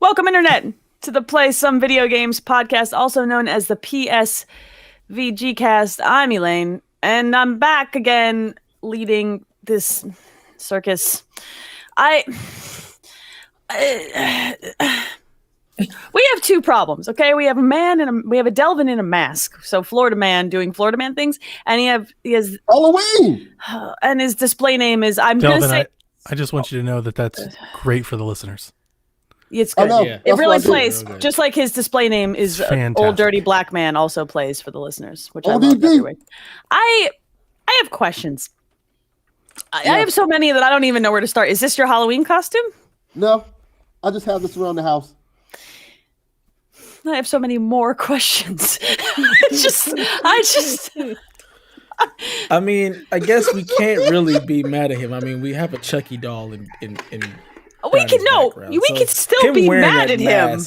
Welcome, Internet, to the Play Some Video Games podcast, also known as the PSVG cast. I'm Elaine, and I'm back again leading this circus. We have two problems, okay? We have a Delvin in a mask, so Florida man doing Florida man things, and he has Halloween, and his display name is Delvin, I just want you to know that that's great for the listeners. It's good. Yeah. It really plays, just like his display name is Old Dirty Black Man also plays for the listeners, which I love every week. I have questions. I have so many that I don't even know where to start. Is this your Halloween costume? No, I just have this around the house. I have so many more questions. I mean, I guess we can't really be mad at him. I mean, we have a Chucky doll in we can still be mad at him.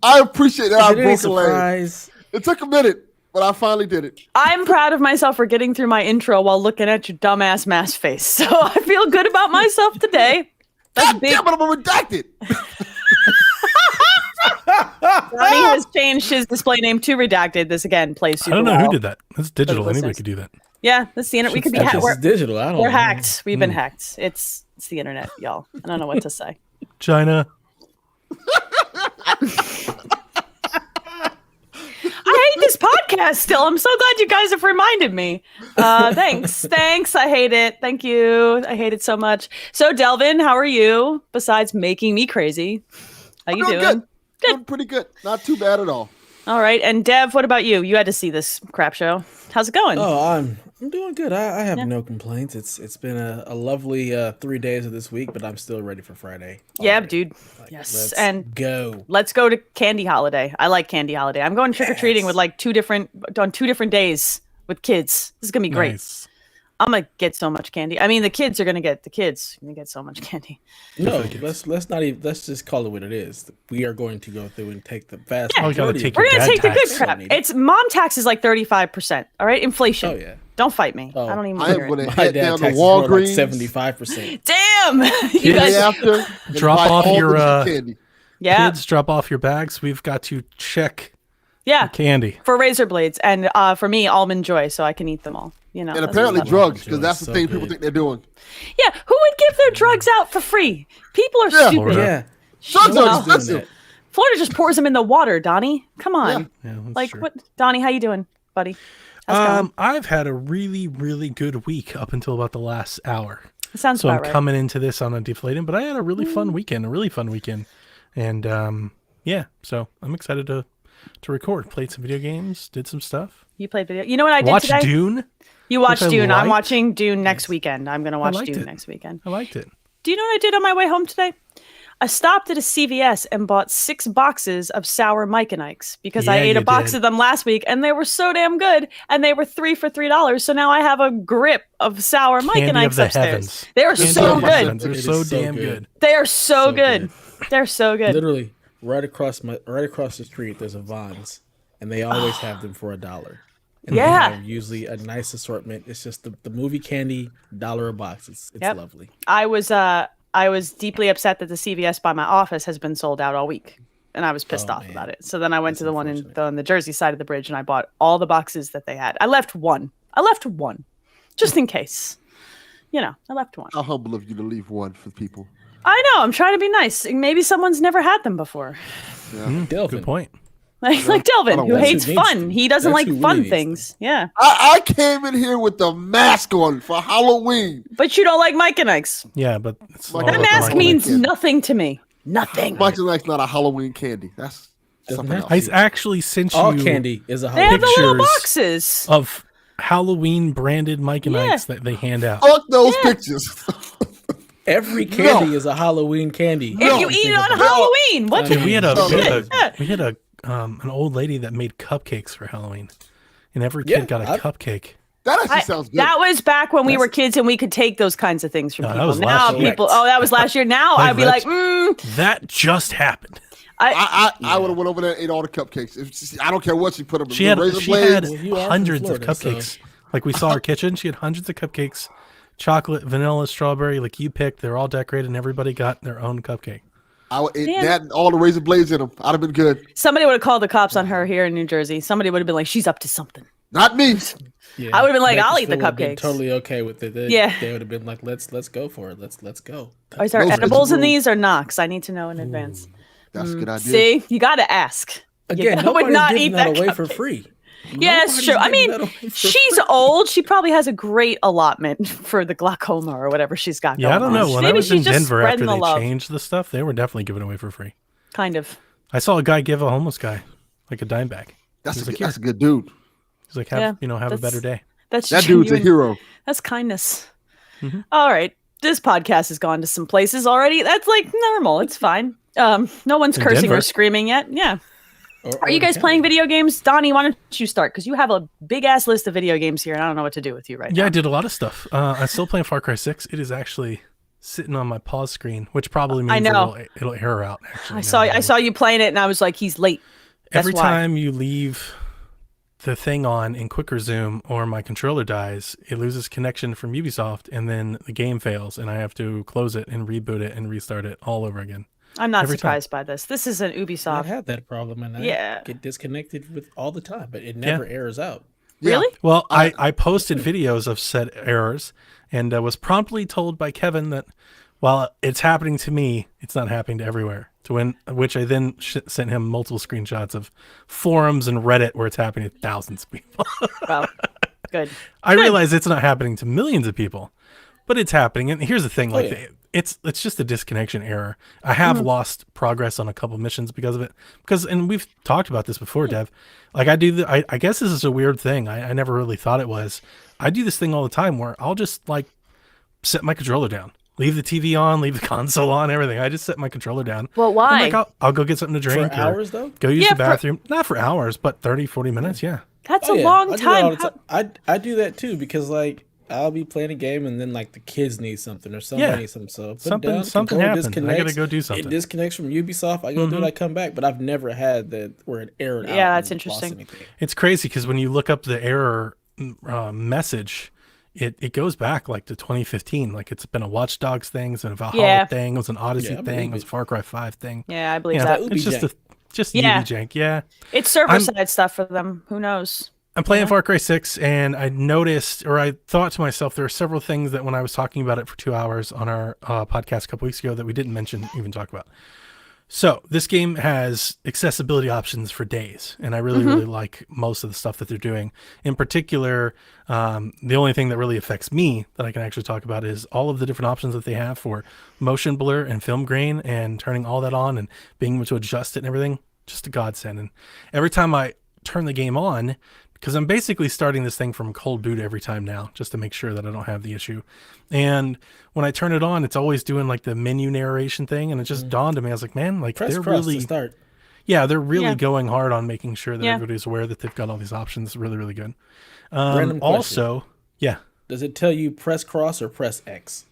I appreciate that. I broke a leg. Surprise. It took a minute, but I finally did it. I'm proud of myself for getting through my intro while looking at your dumbass mask face. So I feel good about myself today. God damn it, I'm redacted. Donnie has changed his display name to Redacted. This again plays super I don't know well. who did that. That's digital. Anybody could do that. Yeah, that's the internet. We could be hacked. It's digital. I don't We're know. hacked. We've been hacked. It's the internet, y'all. I don't know what to say. China. I hate this podcast still. I'm so glad you guys have reminded me. Thanks. I hate it. Thank you. I hate it so much. So, Delvin, how are you? Besides making me crazy, how you doing? Good. Doing pretty good. Not too bad at all. All right. And Dev, what about you? You had to see this crap show. How's it going? Oh, I'm doing good. I have no complaints. It's been a lovely 3 days of this week, but I'm still ready for Friday. Yeah, already. dude. Yes. Let's go to Candy Holiday. I like Candy Holiday. I'm going trick or treating with like two different days with kids. This is gonna be great. Nice. I'm gonna get so much candy. I mean, the kids are gonna get so much candy. No, let's not even. Let's just call it what it is. We are going to go through and take the vast. Yeah. majority. We're gonna take the good tax. crap. It's mom tax is like 35%. All right, inflation. Oh yeah. Don't fight me. Oh, I don't even. I am hear going it. to My head dad down to taxes more like Walgreens. 75%. Damn. You Day guys. after, and Drop buy off all your, the candy. Yeah. Kids, drop off your bags. We've got to check Yeah. candy. For razor blades and for me, almond joy, so I can eat them all. You know. And that's apparently what's up. drugs, because that's the So thing good. people think they're doing. Yeah. Who would give their drugs out for free? People are Yeah. stupid. Florida. Yeah. Drugs Well, are expensive. Florida just pours them in the water, Donnie. Come on. Yeah, that's Like true. what? Donnie, how you doing, buddy? How's it going? I've had a really, really good week up until about the last hour. It sounds So about I'm right. coming into this on a deflating, but I had a really fun weekend, and yeah, so I'm excited to record. Played some video games, did some stuff. You played video. You know what I did Watched today? Dune. You watched which I Dune. I'm liked. watching Dune next weekend. I'm going to watch liked Dune it. next weekend. I liked it. Do you know what I did on my way home today? I stopped at a CVS and bought 6 boxes of sour Mike and Ike's because I Yeah, ate a you box did. of them last week and they were so damn good and they were 3 for $3. So now I have a grip of sour Mike and Candy of Ike's the upstairs. heavens. They are Candy so of the good. heavens. They're It is so so damn good. good. They are so So good. good. They're so good. Literally, right across the street, there's a Vons, and they always have them for $1. And Yeah. they have usually a nice assortment. It's just the movie candy, $1 a box. It's Yep. lovely. I was deeply upset that the CVS by my office has been sold out all week. And I was pissed off man. about it. So then I went That's to the one unfortunate. on the Jersey side of the bridge and I bought all the boxes that they had. I left one. Just in case. You know, I left one. How humble of you to leave one for people. I know. I'm trying to be nice. Maybe someone's never had them before. Delvin. Good point. Like Delvin, who want hates That's who needs fun. them. He doesn't That's like who really fun needs them. things. Yeah. I came in here with the mask on for Halloween. But you don't like Mike and Ike's. Yeah, but it's Like all That Oh, about the mask Mike means and Ike. nothing to me. Nothing. Mike and Ike's not a Halloween candy. That's Doesn't something have else. I actually sent you All candy is a They have Halloween. the little pictures boxes. of Halloween branded Mike and Yeah. Ike's that they hand out. Fuck those pictures. Every candy is a Halloween candy. If you eat it on Halloween, what? Dude, we had Yeah. an old lady that made cupcakes for Halloween, and every kid got a cupcake. That actually sounds good. That was back when we were kids and we could take those kinds of things from No, that people. was Now last year. people, that was last year. Now Like, I'd be like, That just happened. I would have went over there and ate all the cupcakes. I don't care what she put them in. She had razor blades. you are from hundreds of Florida, cupcakes. Like we saw her kitchen, she had hundreds of cupcakes, chocolate, vanilla, strawberry. Like you picked, they're all decorated, and everybody got their own cupcake. Man. That and all the razor blades in them. I'd have been good. Somebody would have called the cops on her here in New Jersey. Somebody would have been like, she's up to something. Not me. Yeah, I would have been like, I'll eat the Bakersfield would have been cupcakes. Totally okay with it. They would have been like, let's go for it. Let's go. Is there Those edibles in vegetables- these or not? 'Cause I need to know in advance. That's a good idea. See, you got to ask. Again, would nobody's not giving eat that that away for cupcake. free. Yeah, it's Nobody's true. I giving mean, that away for she's free. old. She probably has a great allotment for the glaucoma or whatever she's got Yeah, I don't going on. know. When Maybe I was in she's just Denver after spreading the they love. changed the stuff, they were definitely giving away for free. Kind of. I saw a guy give a homeless guy like a dime bag. That's He's a, like, that's a good dude. He's like, Yeah, have a better day. That's That dude's a genuine- hero. That's kindness. Mhm. All right. This podcast has gone to some places already. That's like normal. It's fine. No one's In cursing Denver. or screaming yet. Yeah. Or Are you guys Canada. playing video games? Donnie, why don't you start? Because you have a big ass list of video games here, and I don't know what to do with you right Yeah, now. I did a lot of stuff. I'm still playing Far Cry 6. It is actually sitting on my pause screen, which probably means know. it'll error out. Actually, I saw you playing it, and I was like, he's late. That's Every why. time you leave the thing on in quick resume or my controller dies, it loses connection from Ubisoft, and then the game fails, and I have to close it and reboot it and restart it all over again. I'm not every time. surprised by this. This is an I Ubisoft. had that problem and I Yeah. get disconnected with all the time, but it never errors out. Yeah. Really? Well, I posted videos of said errors and was promptly told by Kevin that while it's happening to me, it's not happening to everywhere. Which I then sent him multiple screenshots of forums and Reddit where it's happening to thousands of people. Well, good. I realize it's not happening to millions of people, but it's happening. And here's the thing, like yeah. it's just a disconnection error. I have lost progress on a couple missions because of it. And we've talked about this before, Dev. Like I guess this is a weird thing. I never really thought it was. I do this thing all the time where I'll just like set my controller down. Leave the TV on, leave the console on, everything. I just set my controller down. Well, why? And, like, I'll go get something to drink. For hours, though? Go use Yeah, the bathroom. Not for hours, but 30, 40 minutes, yeah. That's Oh, a yeah. long I do that all time. the time. I do that too because like I'll be playing a game and then like the kids need something or somebody Yeah. needs something. So put Something- it down, something controller happened. I gotta disconnects, go do something. It disconnects from Ubisoft. I go do it. I come back, but I've never had that where it errored out. Yeah, that's and lost interesting. anything. It's crazy because when you look up the error message, it goes back like to 2015. Like it's been a Watch Dogs thing, it's been a Valhalla Yeah. thing, it was an Odyssey Yeah, I thing, believe it was a it. Far Cry 5 thing. Yeah, I believe Yeah, that. Ubi it's just jank. just Yeah. UB jank. Yeah. It's server side stuff for them. Who knows? I'm playing Far Cry 6, and I noticed, or I thought to myself, there are several things that when I was talking about it for 2 hours on our podcast a couple weeks ago that we didn't even talk about. So this game has accessibility options for days, and I really, really like most of the stuff that they're doing. In particular, the only thing that really affects me that I can actually talk about is all of the different options that they have for motion blur and film grain and turning all that on and being able to adjust it and everything. Just a godsend. And every time I turn the game on, because I'm basically starting this thing from cold boot every time now, just to make sure that I don't have the issue. And when I turn it on, it's always doing like the menu narration thing, and it just dawned on me. I was like, man, like Press they're cross really, to start. yeah, they're really Yeah. going hard on making sure that Yeah. everybody's aware that they've got all these options. Really, really good. Random question. Also, yeah, Does it tell you press cross or press X?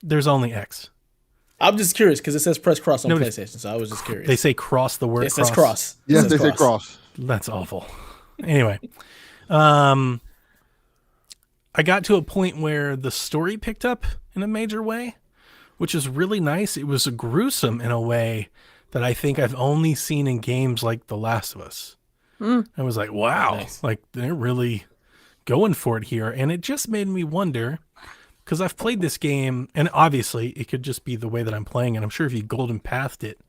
there's only X. I'm just curious because it says press cross on No, PlayStation, so I was just curious. They say cross the word. It says cross. It Yes, says they say cross. That's awful. Anyway, I got to a point where the story picked up in a major way, which is really nice. It was gruesome in a way that I think I've only seen in games like The Last of Us. I was like, wow, Nice. like they're really going for it here. And it just made me wonder, because I've played this game, and obviously it could just be the way that I'm playing it. I'm sure if you golden pathed it,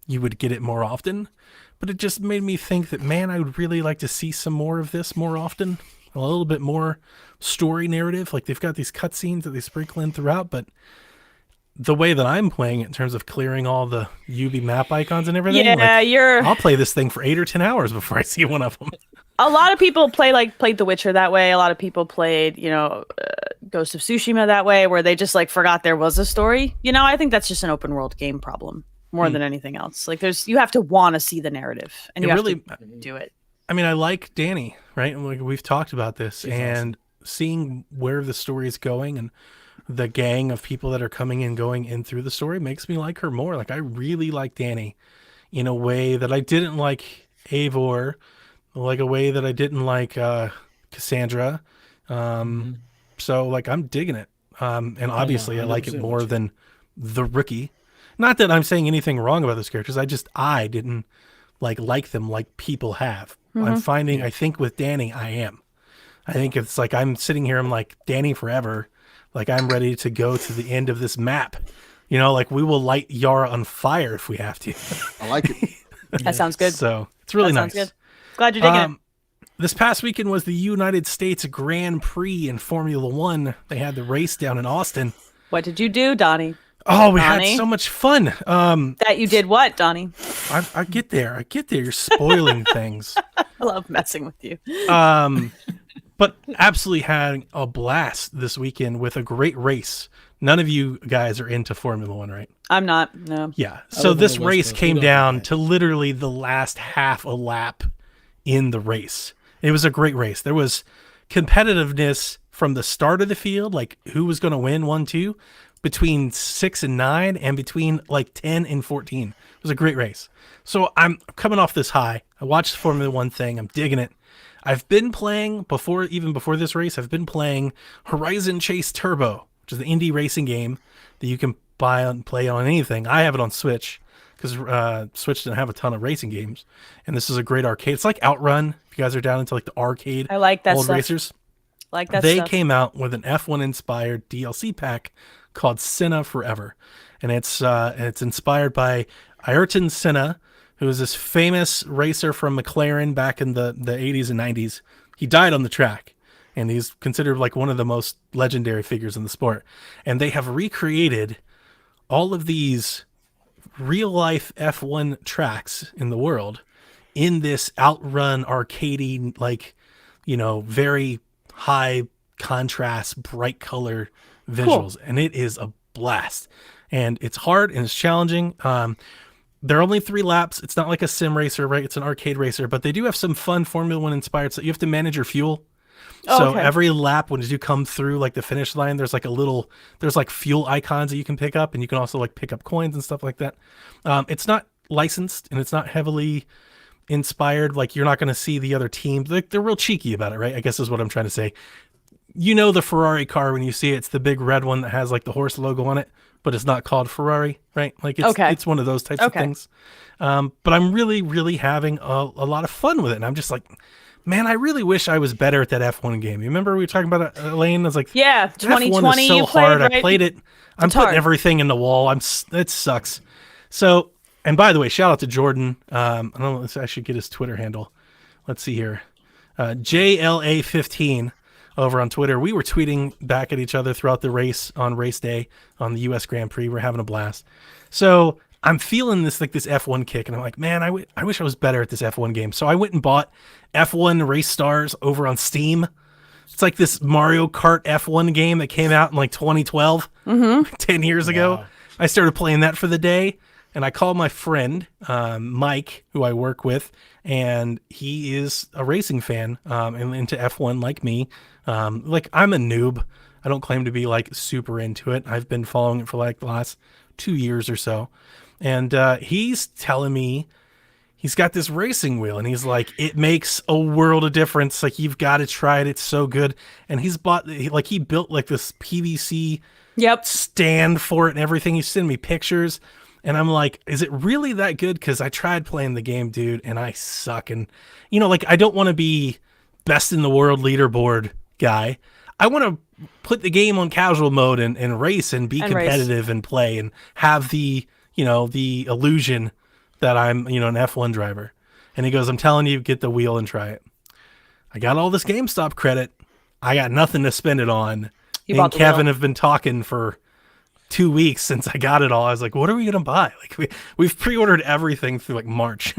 you would get it more often. But it just made me think that, man, I would really like to see some more of this more often. A little bit more story narrative. Like they've got these cutscenes that they sprinkle in throughout, but the way that I'm playing it in terms of clearing all the UV map icons and everything, Yeah, like, you're. I'll play this thing for 8 or 10 hours before I see one of them. A lot of people played The Witcher that way. A lot of people played, Ghost of Tsushima that way, where they just like forgot there was a story. I think that's just an open world game problem more than anything else. Like you have to want to see the narrative, and you have to do it. I mean, I like Danny, right? And like we've talked about this, and seeing where the story is going and the gang of people that are coming and going in through the story makes me like her more. Like I really like Danny in a way that I didn't like Eivor, like a way that I didn't like Cassandra. So like I'm digging it. And obviously I like it more 100%. than the rookie. Not that I'm saying anything wrong about those characters. I didn't like them like people have. I'm finding, I think with Danny, I am. I think it's like I'm sitting here, I'm like, Danny forever. Like I'm ready to go to the end of this map. You know, like we will light Yara on fire if we have to. I like it. That sounds good. So it's really That nice. sounds good. Glad you're digging it. This past weekend was the United States Grand Prix in Formula One. They had the race down in Austin. What did you do, Donnie? Oh, we Donnie? had so much fun. That you did what, Donnie? I get there. You're spoiling things. I love messing with you. But absolutely had a blast this weekend with a great race. None of you guys are into Formula One, right? I'm not. No. Yeah. I So live on this the West race Coast. came We don't down like to literally the last half a lap in the race. It was a great race. There was competitiveness from the start of the field, like who was going to win 1-2, between 6 and 9, and between like 10 and 14. It was a great race. So I'm coming off this high. I watched the Formula One thing. I'm digging it. I've been playing even before this race, I've been playing Horizon Chase Turbo, which is the indie racing game that you can buy and play on anything. I have it on Switch because Switch didn't have a ton of racing games. And this is a great arcade. It's like Outrun. If you guys are down into like the arcade, I like that old stuff. racers. Like that They stuff. came out with an F1 inspired DLC pack called Senna Forever. And it's inspired by Ayrton Senna, who was this famous racer from McLaren back in the 80s and 90s. He died on the track, and he's considered like one of the most legendary figures in the sport. And they have recreated all of these real-life F1 tracks in the world in this Outrun arcadey, like, you know, very high contrast, bright color visuals. And it is a blast. And it's hard and it's challenging. There are only 3 laps. It's not like a sim racer, right? It's an arcade racer, but they do have some fun Formula One inspired. So you have to manage your fuel. So okay. every lap, when you come through like the finish line, there's like fuel icons that you can pick up, and you can also like pick up coins and stuff like that. It's not licensed and it's not heavily inspired. Like you're not going to see the other teams. They're real cheeky about it, right? I guess is what I'm trying to say. You know, the Ferrari car, when you see it, it's the big red one that has like the horse logo on it, but it's not called Ferrari, right? Like it's one of those types of things. But I'm really, really having a lot of fun with it. And I'm just like, man, I really wish I was better at that F1 game. You remember we were talking about it, Elaine? I was like, Yeah, 2020 F1 is so you hard. played, right? I played it. I'm putting hard. everything in the wall. It sucks. So, and by the way, shout out to Jordan. I don't know if I should get his Twitter handle. Let's see here. JLA15 over on Twitter. We were tweeting back at each other throughout the race on race day on the US Grand Prix. We're having a blast. So I'm feeling this F1 kick, and I'm like, man, I wish I was better at this F1 game. So I went and bought F1 Race Stars over on Steam. It's like this Mario Kart F1 game that came out in like 2012, 10 years ago. I started playing that for the day, and I called my friend, Mike, who I work with, and he is a racing fan and into F1 like me. Like I'm a noob. I don't claim to be like super into it. I've been following it for like the last 2 years or so. And he's telling me he's got this racing wheel, and he's like, it makes a world of difference. Like, you've got to try it. It's so good. And he built like this PVC stand for it and everything. He's sending me pictures. And I'm like, is it really that good? Because I tried playing the game, dude, and I suck. And, you know, like, I don't want to be best in the world leaderboard guy. I want to put the game on casual mode and race and be competitive and play and have the, you know, the illusion that I'm, you know, an F1 driver. And he goes, I'm telling you, get the wheel and try it. I got all this GameStop credit. I got nothing to spend it on. Me and Kevin have been talking for 2 weeks since I got it all. I was like, what are we going to buy? Like we've pre-ordered everything through like March.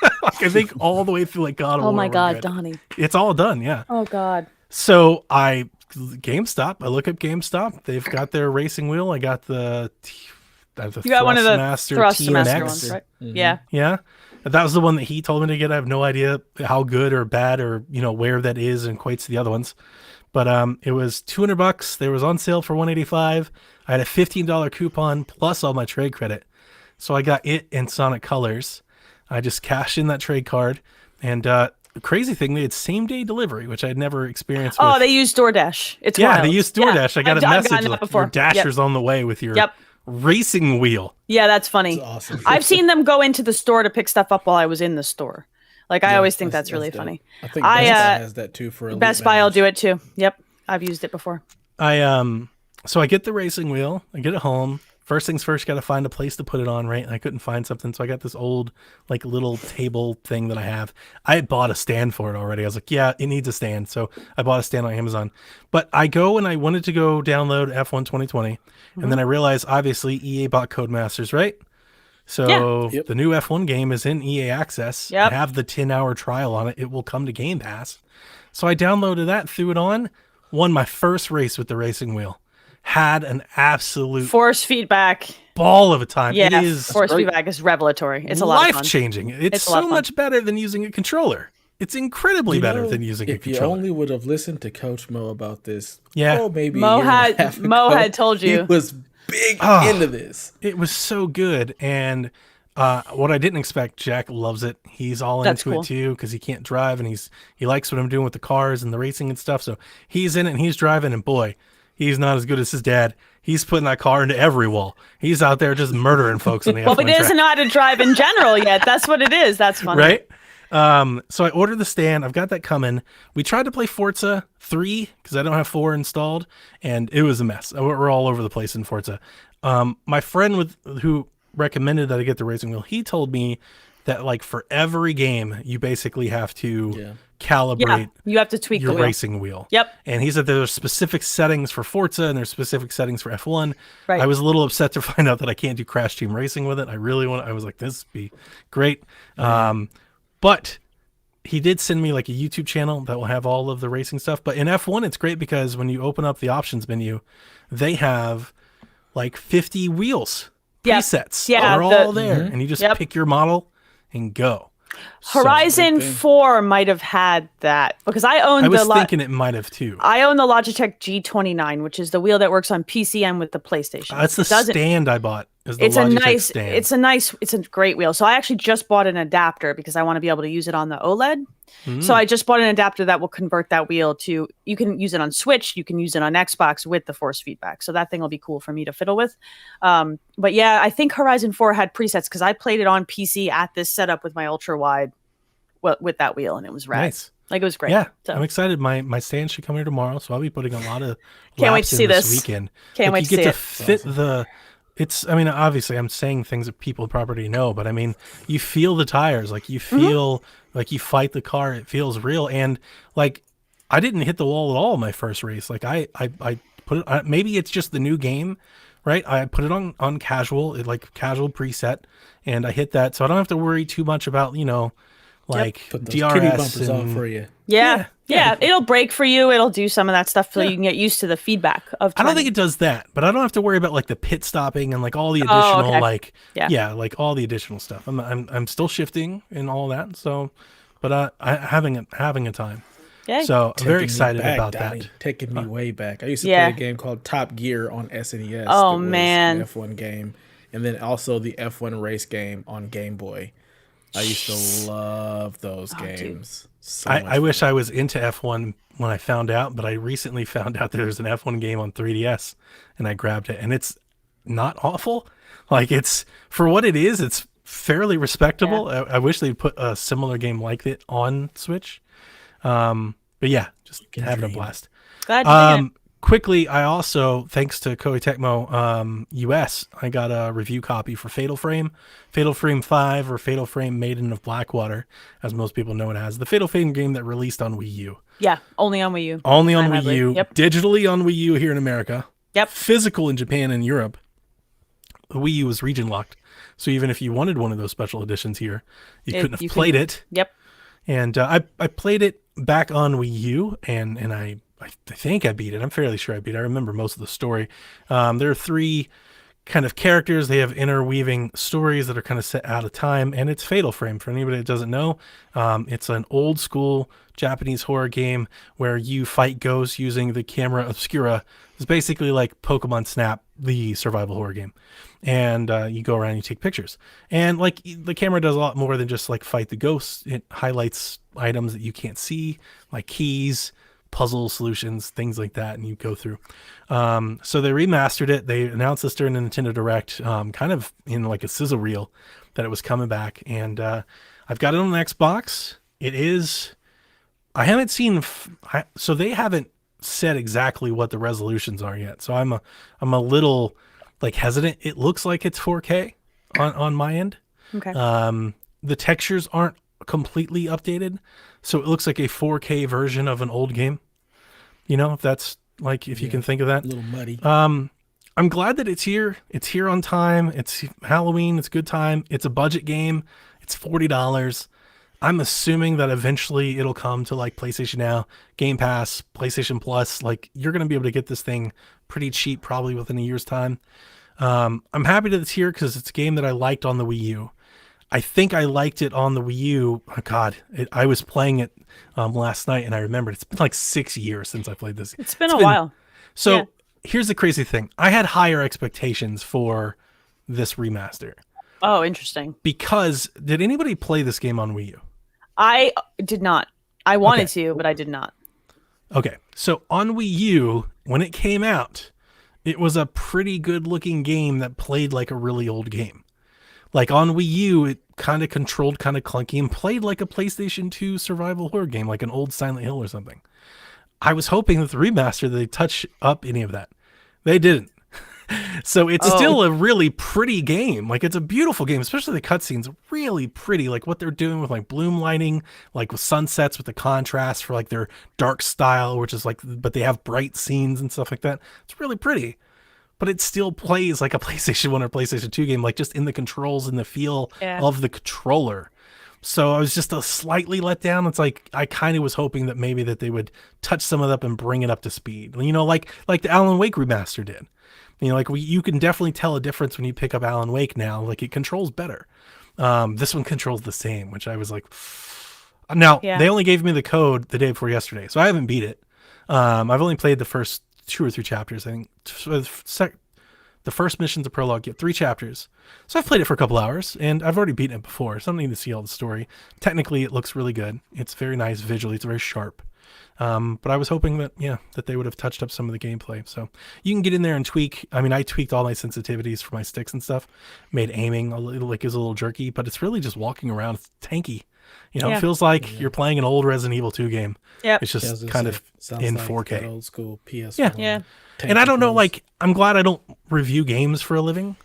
Like I think all the way through like God of War. Oh my God, Donnie. It's all done. Yeah. Oh God. So GameStop, I look up GameStop. They've got their racing wheel. I got the you got one of the Thrustmaster TMX. ones, right? Mm-hmm. Yeah. Yeah. That was the one that he told me to get. I have no idea how good or bad or, you know, where that is and equates to the other ones. But it was $200. There was on sale for $185. I had a $15 coupon plus all my trade credit. So I got it in Sonic Colors. I just cashed in that trade card. And the crazy thing, they had same day delivery, which I'd never experienced. Oh, they use DoorDash. It's yeah, wild. they use DoorDash. I got a I've message gotten that like before. your Dasher's on the way with your racing wheel. Yeah, that's funny. That's awesome. I've seen them go into the store to pick stuff up while I was in the store. Like, I always think that's really dope. funny. I think Best Buy has that too for Elite Best Buy will members. do it too. Yep, I've used it before. So I get the racing wheel, I get it home. First things first, got to find a place to put it on, right? And I couldn't find something, so I got this old, like, little table thing that I have. I had bought a stand for it already. I was like, yeah, it needs a stand, so I bought a stand on Amazon. But I wanted to go download F1 2020, and then I realized, obviously, EA bought Codemasters, right? So Yep. the new F1 game is in EA Access. Yep. I have the 10-hour trial on it. It will come to Game Pass. So I downloaded that, threw it on, won my first race with the racing wheel. Had an absolute Force feedback. ball of a time. Yeah, It is force feedback is revelatory. It's a lot of fun. life-changing. It's a lot of so fun. much better than using a controller. It's incredibly better than using a If you controller. only would have listened to Coach Mo about this, Yeah. maybe Mo a year and a half Mo ago, had told he you. was big Oh. into this. It was so good. And what I didn't expect, Jack loves it. He's all That's into cool. it too because he can't drive and he likes what I'm doing with the cars and the racing and stuff. So he's in it and he's driving, and boy, he's not as good as his dad. He's putting that car into every wall. He's out there just murdering folks on the Well, F1 he doesn't track. know how to drive in general yet. That's what it is. That's funny. Right? So I ordered the stand. I've got that coming. We tried to play Forza 3 because I don't have 4 installed, and it was a mess. We're all over the place in Forza. My friend who recommended that I get the racing wheel, he told me that, like, for every game, you basically have to calibrate Yeah, you have to tweak your the wheel. racing wheel. Yep. And he said there's specific settings for Forza and there's specific settings for F1. Right. I was a little upset to find out that I can't do Crash Team Racing with it. I was like, this would be great. But he did send me like a YouTube channel that will have all of the racing stuff. But in F1, it's great because when you open up the options menu, they have like 50 wheels, Yep. presets. Yeah, They're all there. And you just Yep. pick your model and go. So, Horizon 4 might have had that because I own I was the thinking it might have too. I own the Logitech G29, which is the wheel that works on PC and with the PlayStation. That's the It doesn't- stand I bought. Is the It's a Logitech stand. nice, it's a great wheel. So I actually just bought an adapter because I want to be able to use it on the OLED. So I just bought an adapter that will convert that wheel to, you can use it on Switch, you can use it on Xbox with the force feedback. So that thing will be cool for me to fiddle with. But yeah, I think Horizon 4 had presets because I played it on PC at this setup with my ultra wide with that wheel, and it was rad. Nice. Like, it was great. Yeah, So I'm excited. My stand should come here tomorrow, so I'll be putting a lot of Can't wait laps to in see this this. weekend. Can't wait you to get see to it. fit the. It's. I mean, obviously, I'm saying things that people probably know, but I mean, you feel the tires, like you feel like you fight the car. It feels real, and like I didn't hit the wall at all in my first race. Like I put it. Maybe it's just the new game, right? I put it on casual, like casual preset, and I hit that, so I don't have to worry too much about like Put those kitty DRS bumpers on and for you. Yeah. It'll break for you. It'll do some of that stuff so you can get used to the feedback of I don't turning. think it does that, but I don't have to worry about like the pit stopping and like all the additional okay. like Yeah. like all the additional stuff. I'm still shifting and all that. So, but I having a time. Yeah. So I'm Taking very me excited back, about Donnie. that. Taking me way back. I used to Yeah. play a game called Top Gear on SNES. Oh, that was man. an F1 game, and then also the F1 race game on Game Boy. I used to love those games. So much I wish fun. I was into F1 when I found out, but I recently found out there's an F1 game on 3DS, and I grabbed it, and it's not awful. Like it's for what it is, it's fairly respectable. I wish they'd put a similar game like it on Switch. But yeah, just having a blast. Glad you're digging it. Quickly, I also, thanks to Koei Tecmo US, I got a review copy for Fatal Frame 5, or Fatal Frame Maiden of Blackwater, as most people know it as. The Fatal Frame game that released on Wii U. Yeah, only on Wii U. Only on I Wii believe. U, Yep. digitally on Wii U here in America. Yep. Physical in Japan and Europe. The Wii U was region locked. So even if you wanted one of those special editions here, you couldn't have played it. Yep. And I played it back on Wii U, and I think I beat it. I'm fairly sure I beat it. I remember most of the story. There are 3 kind of characters. They have interweaving stories that are kind of set out of time, and it's Fatal Frame. For anybody that doesn't know, it's an old school Japanese horror game where you fight ghosts using the camera obscura. It's basically like Pokemon Snap, the survival horror game. And you go around and you take pictures. And like the camera does a lot more than just like fight the ghosts. It highlights items that you can't see, like keys, puzzle solutions, things like that, and you go through. So they remastered it. They announced this during the Nintendo Direct, kind of in like a sizzle reel that it was coming back. And I've got it on the Xbox. It is. I haven't seen. So they haven't said exactly what the resolutions are yet. So I'm a little like hesitant. It looks like it's 4K on my end. Okay. The textures aren't completely updated, so it looks like a 4K version of an old game. You know, if that's like, if you can think of that. A little muddy. I'm glad that it's here. It's here on time. It's Halloween. It's a good time. It's a budget game. It's $40. I'm assuming that eventually it'll come to like PlayStation Now, Game Pass, PlayStation Plus. Like, you're going to be able to get this thing pretty cheap, probably within a year's time. I'm happy that it's here because it's a game that I liked on the Wii U. I think I liked it on the Wii U. Oh God, I was playing it last night, and I remembered it's been like 6 years since I played this. It's been a while. So Yeah. Here's the crazy thing. I had higher expectations for this remaster. Oh, interesting. Because did anybody play this game on Wii U? I did not. I wanted to, but I did not. Okay, so on Wii U, when it came out, it was a pretty good looking game that played like a really old game. Like on Wii U, it kind of controlled kind of clunky and played like a PlayStation 2 survival horror game, like an old Silent Hill or something. I was hoping that the remaster, they touch up any of that. They didn't. So it's still a really pretty game. Like, it's a beautiful game, especially the cutscenes, really pretty. Like what they're doing with like bloom lighting, like with sunsets with the contrast for like their dark style, which is like, but they have bright scenes and stuff like that. It's really pretty. But it still plays like a PlayStation 1 or PlayStation 2 game, like just in the controls and the feel of the controller. So I was just a slightly let down. It's like, I kind of was hoping that maybe that they would touch some of it up and bring it up to speed. You know, like the Alan Wake remaster did. You know, like you can definitely tell a difference when you pick up Alan Wake now. Like, it controls better. This one controls the same, which I was like, now they only gave me the code the day before yesterday, so I haven't beat it. I've only played the first 2 or 3 chapters. I think the first mission's a prologue. You have 3 chapters. So I've played it for a couple hours, and I've already beaten it before. So I don't need to see all the story. Technically, it looks really good. It's very nice visually. It's very sharp. But I was hoping that, that they would have touched up some of the gameplay. So you can get in there and tweak. I mean, I tweaked all my sensitivities for my sticks and stuff. Made aiming a little, like, it was a little jerky, but it's really just walking around. It's tanky. You know, it feels like you're playing an old Resident Evil 2 game. Yeah. It's just kind of in like 4K. Old school PS1. Yeah. And I don't know, like, I'm glad I don't review games for a living,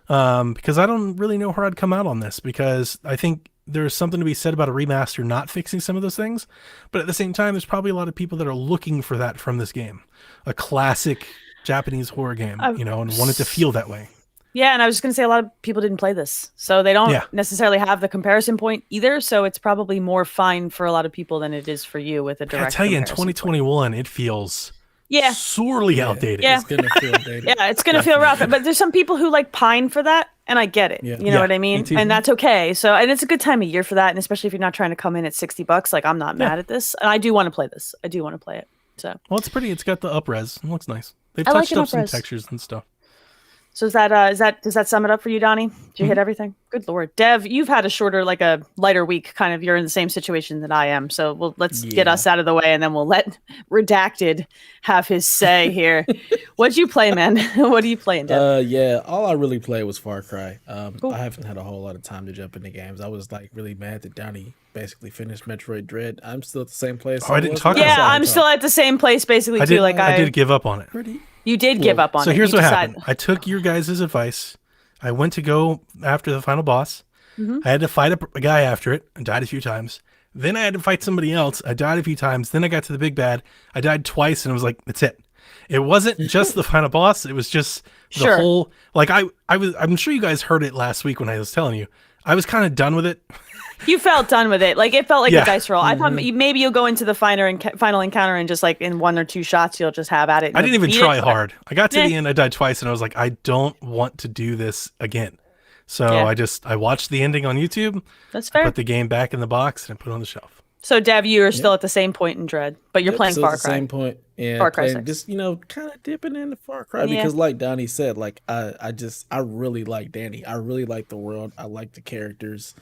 because I don't really know where I'd come out on this, because I think there's something to be said about a remaster not fixing some of those things. But at the same time, there's probably a lot of people that are looking for that from this game, a classic Japanese horror game, and want it to feel that way. Yeah, and I was just going to say, a lot of people didn't play this, so they don't necessarily have the comparison point either, so it's probably more fine for a lot of people than it is for you with a direct I tell you, in comparison 2021, point. It feels Yeah. sorely outdated. Yeah. It's gonna feel dated. Yeah, it's going to feel rough. But there's some people who like pine for that, and I get it. Yeah. You know what I mean? me too. And that's okay. So, and it's a good time of year for that, and especially if you're not trying to come in at $60, like I'm not mad at this. And I do want to play this. I do want to play it. So, Well, it's pretty. It's got the up-res. It looks nice. They've I like touched an up some up-res. textures and stuff. so does that sum it up for you, Donnie? Did you hit everything? Good Lord. Dev, you've had a shorter, like a lighter week, kind of. You're in the same situation that I am. So let's get us out of the way, and then we'll let Redacted have his say here. What'd you play, man? What are you playing, Dev? Yeah, all I really played was Far Cry. I haven't had a whole lot of time to jump into games. I was like really mad that Donnie basically finished Metroid Dread. I'm still at the same place. Oh, I didn't talk about Yeah, that. I'm still at the same place, basically, too. I did give up on it. You did give up on it. So here's You what decided- happened. I took your guys' advice. I went to go after the final boss. I had to fight a guy after it. I died a few times. Then I had to fight somebody else. I died a few times. Then I got to the big bad. I died twice, and it was like, that's it. It wasn't just the final boss. It was just the whole, like, I'm sure you guys heard it last week when I was telling you. I was kind of done with it. You felt done with it. Like, it felt like Yeah. a dice roll. I thought maybe you'll go into the final encounter and just, like, in 1 or 2 shots, you'll just have at it. I didn't even beat try it. hard. I got to the end. I died twice, and I was like, I don't want to do this again. So I watched the ending on YouTube. That's fair. Put the game back in the box and I put it on the shelf. So, Dev, you are still at the same point in Dread, but you're playing So Far it's the Cry. same point. Yeah, Far Cry playing, 6. just kind of dipping into Far Cry Yeah. because, like Donnie said, like I really like Danny. I really like the world. I like the characters.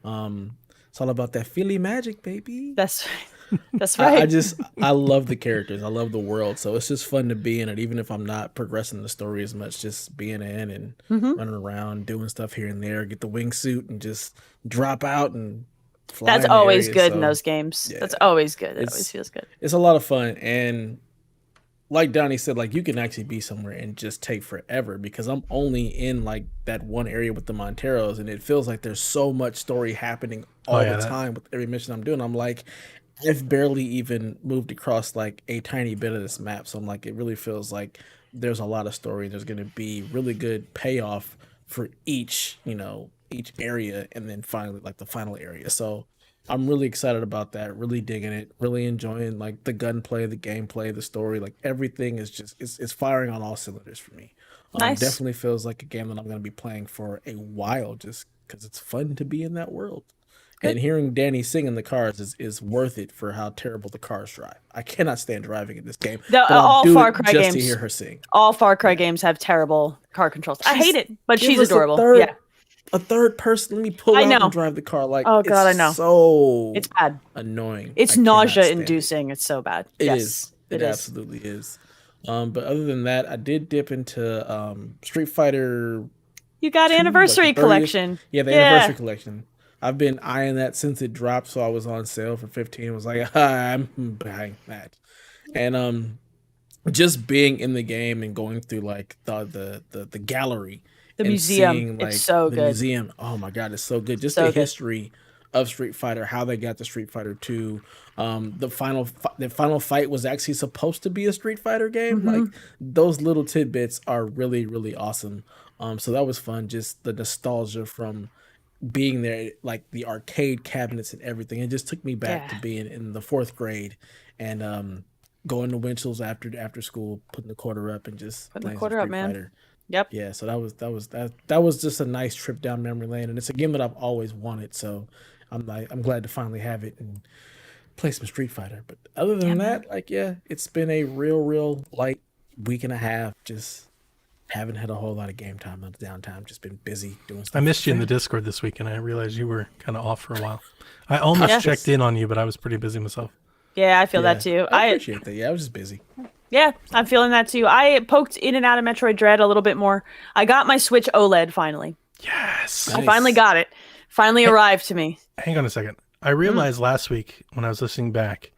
It's all about that Philly magic, baby. That's That's right. I love the characters. I love the world. So it's just fun to be in it, even if I'm not progressing the story as much. Just being in and running around, doing stuff here and there. Get the wingsuit and just drop out and fly. That's always good in those games. Yeah, that's always good. It always feels good. It's a lot of fun. And like Donnie said, like you can actually be somewhere and just take forever, because I'm only in like that one area with the Monteros, and it feels like there's so much story happening all the time with every mission I'm doing. I'm like, I've barely even moved across like a tiny bit of this map. So I'm like, it really feels like there's a lot of story. There's going to be really good payoff for each area, and then finally like the final area. So I'm really excited about that, really digging it, really enjoying like the gunplay, the gameplay, the story, like everything is just, it's firing on all cylinders for me. Nice. Definitely feels like a game that I'm going to be playing for a while, just because it's fun to be in that world. Good. And hearing Danny sing in the cars is worth it for how terrible the cars drive. I cannot stand driving in this game. All Far Cry games, to hear her sing. All Far Cry games have terrible car controls. I hate it, but she's adorable. A third person, let me pull out and drive the car. Like, oh god, I know. So it's bad, annoying. It's nausea-inducing. It's so bad. It is. It absolutely is. But other than that, I did dip into Street Fighter. You got 2, Anniversary Collection. Yeah, the Anniversary Collection. I've been eyeing that since it dropped, so I was on sale for $15. I was like, I'm buying that. And just being in the game and going through like the gallery. The museum, seeing, like, it's so good. The museum, oh my god, it's so good. Just the history of Street Fighter, how they got to Street Fighter 2. The final fight was actually supposed to be a Street Fighter game. Like those little tidbits are really, really awesome. So that was fun. Just the nostalgia from being there, like the arcade cabinets and everything. It just took me back to being in the 4th grade and going to Winchell's after school, putting the quarter up and just putting the quarter up, man. Fighter. Yep. Yeah, so that was just a nice trip down memory lane, and it's a game that I've always wanted. So I'm glad to finally have it and play some Street Fighter. But other than that, it's been a real light week and a half. Just haven't had a whole lot of game time on the downtime. Just been busy doing stuff. I missed you in the Discord this week, and I realized you were kind of off for a while. I almost checked in on you, but I was pretty busy myself. Yeah, I feel that too. I appreciate that. Yeah, I was just busy. Yeah, I'm feeling that too. I poked in and out of Metroid Dread a little bit more. I got my Switch OLED finally. Yes. I finally got it. Finally arrived to me. Hang on a second. I realized last week when I was listening back